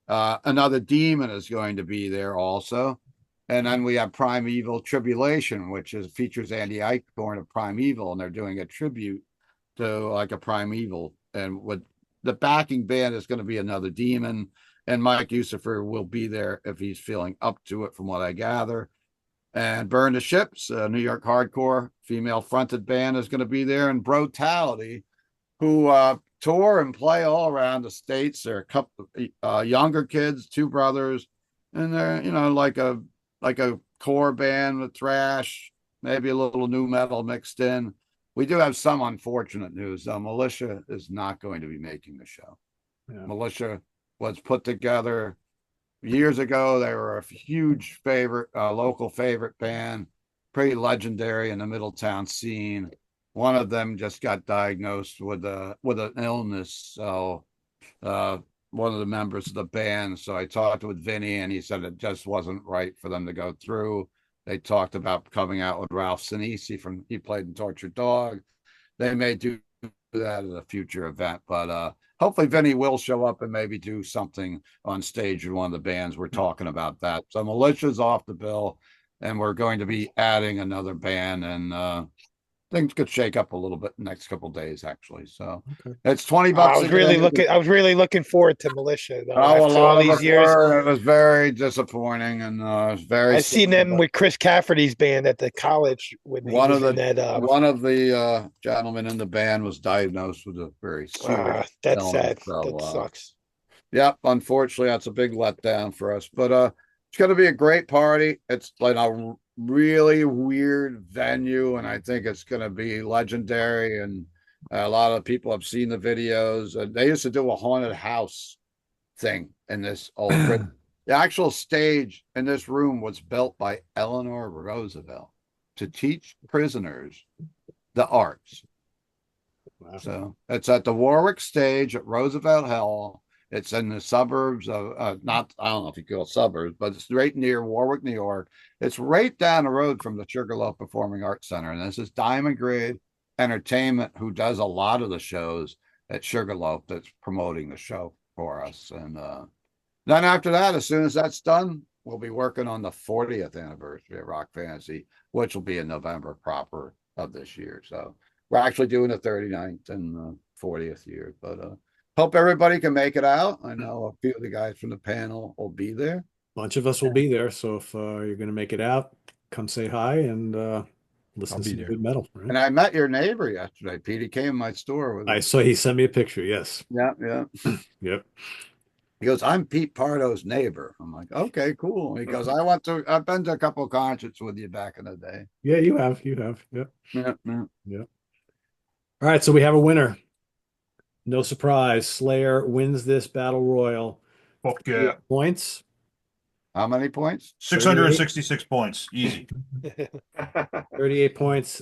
Another Demon is going to be there also. And then we have Primeval Tribulation, which features Andy Eichhorn of Primeval, and they're doing a tribute to like a Primeval. And with the backing band is going to be another Demon, and Mike Yusufer will be there if he's feeling up to it, from what I gather. And Burn the Ships, a New York hardcore female fronted band, is going to be there, and Brutality, who tour and play all around the states. They're a couple younger kids, two brothers, and they're like a core band with thrash, maybe a little new metal mixed in. We do have some unfortunate news, though. Militia is not going to be making the show. Yeah. Militia was put together years ago. They were a huge favorite, local favorite band, pretty legendary in the Middletown scene. One of them just got diagnosed with an illness. So one of the members of the band. So I talked with Vinny, and he said it just wasn't right for them to go through. They talked about coming out with Ralph Sinisi he played in Tortured Dog. They may do that at a future event, but hopefully Vinny will show up and maybe do something on stage with one of the bands. We're talking about that. So Militia's off the bill, and we're going to be adding another band, and things could shake up a little bit in the next couple of days, actually. So it's $20. I was really looking forward to Militia, though. Oh, after all these years, it was very disappointing, and it was very. I've seen them with Chris Cafferty's band at the college. With one of the gentlemen in the band was diagnosed with a very serious. That's illness, sad. so, that sucks. Yep, unfortunately, that's a big letdown for us. But it's going to be a great party. It's like a really weird venue, and I think it's going to be legendary, and a lot of people have seen the videos. They used to do a haunted house thing in this old the actual stage in this room was built by Eleanor Roosevelt to teach prisoners the arts. Wow. So it's at the Warwick stage at Roosevelt Hall. It's in the suburbs of I don't know if you call it suburbs, but it's right near Warwick, New York. It's right down the road from the Sugarloaf Performing Arts Center. And this is Diamond Grid Entertainment, who does a lot of the shows at Sugarloaf, that's promoting the show for us. And then after that, as soon as that's done, we'll be working on the 40th anniversary of Rock Fantasy, which will be in November proper of this year. So we're actually doing the 39th and 40th year, but hope everybody can make it out. I know a few of the guys from the panel will be there. A bunch of us will be there. So if you're going to make it out, come say hi and listen to some good metal. Right? And I met your neighbor yesterday, Pete. He came to my store. I saw he sent me a picture. Yes. Yeah. Yep. He goes, I'm Pete Pardo's neighbor. I'm like, okay, cool. He goes, I've been to a couple of concerts with you back in the day. Yeah, you have. Yep. Yeah. All right. So we have a winner. No surprise. Slayer wins this battle royal. Fuck yeah. Points. How many points? 666 points. Easy. 38 points.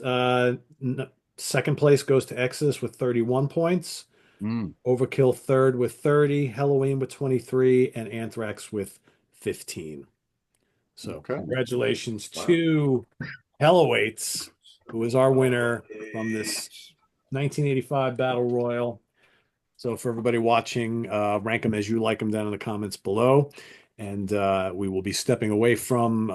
Second place goes to Exodus with 31 points. Overkill third with 30. Helloween with 23. And Anthrax with 15. So congratulations to Hellowaits, who is our winner from this 1985 battle royal. So for everybody watching, rank them as you like them down in the comments below. And we will be stepping away from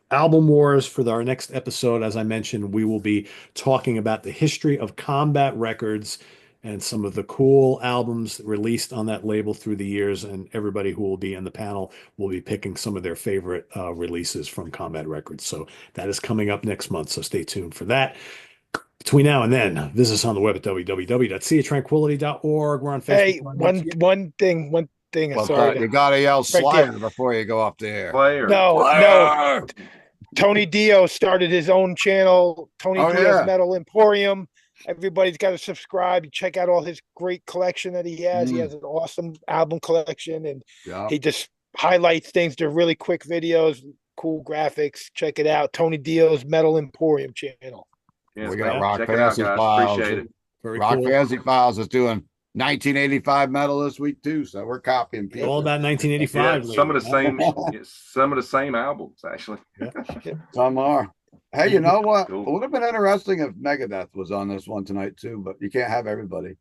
Album Wars for our next episode. As I mentioned, we will be talking about the history of Combat Records and some of the cool albums released on that label through the years. And everybody who will be in the panel will be picking some of their favorite releases from Combat Records. So that is coming up next month. So stay tuned for that. Between now and then, visit us on the web at www.seatranquility.org. We're on Facebook. Hey, one thing. Well, sorry, you got to yell Slayer before you go up there. No. Tony Dio started his own channel, Tony Dio's Metal Emporium. Everybody's got to subscribe. Check out all his great collection that he has. He has an awesome album collection, and he just highlights things. They're really quick videos, cool graphics. Check it out. Tony Dio's Metal Emporium channel. Yes, We got man. Rock Check it out, Fantasy guys. Files. Appreciate it. Very Rock cool. Fantasy Files is doing 1985 metal this week too, so we're copying It's all people. about Yeah, 1985. some of the lately. same, some of the same albums actually. Some are. Hey, you know what? Cool. It would have been interesting if Megadeth was on this one tonight too, but you can't have everybody,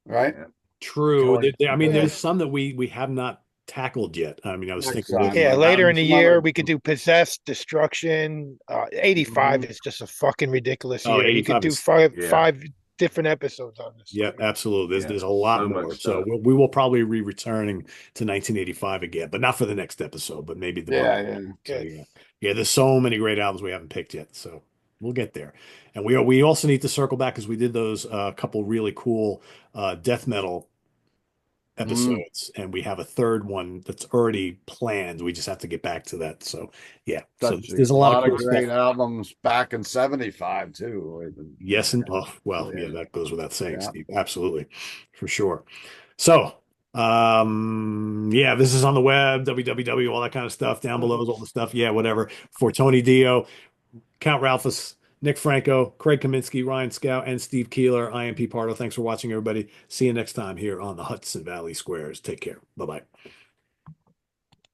right? Yeah. True. I mean, Yeah. there's some that we have not tackled yet. I mean, I was Next thinking. time. Yeah, later in the Some year other- we could do Possessed, Destruction. 85 is just a fucking ridiculous Oh, year. You 85 could do is- Yeah. five different episodes on this. Yeah, thing. absolutely. Yeah, There's a lot so more. much So stuff. we will probably be returning to 1985 again, but not for the next episode, but maybe the Yeah, month. yeah. So, Good. yeah, there's so many great albums we haven't picked yet. So we'll get there. And we also need to circle back because we did those couple really cool death metal episodes, and we have a third one that's already planned. We just have to get back to that. So yeah, so Such there's a lot of cool great stuff. albums back in 75 too. Yes, and oh well, Yeah. yeah, that goes without saying, Yeah. Steve. Absolutely, for sure. So, yeah, this is on the web, www, all that kind of stuff. Down below is all the stuff. Yeah, whatever. For Tony Dio, Count Ralphus, Nick Franco, Craig Kaminsky, Ryan Scout, and Steve Keeler. I am P. Pardo. Thanks for watching, everybody. See you next time here on the Hudson Valley Squares. Take care. Bye bye.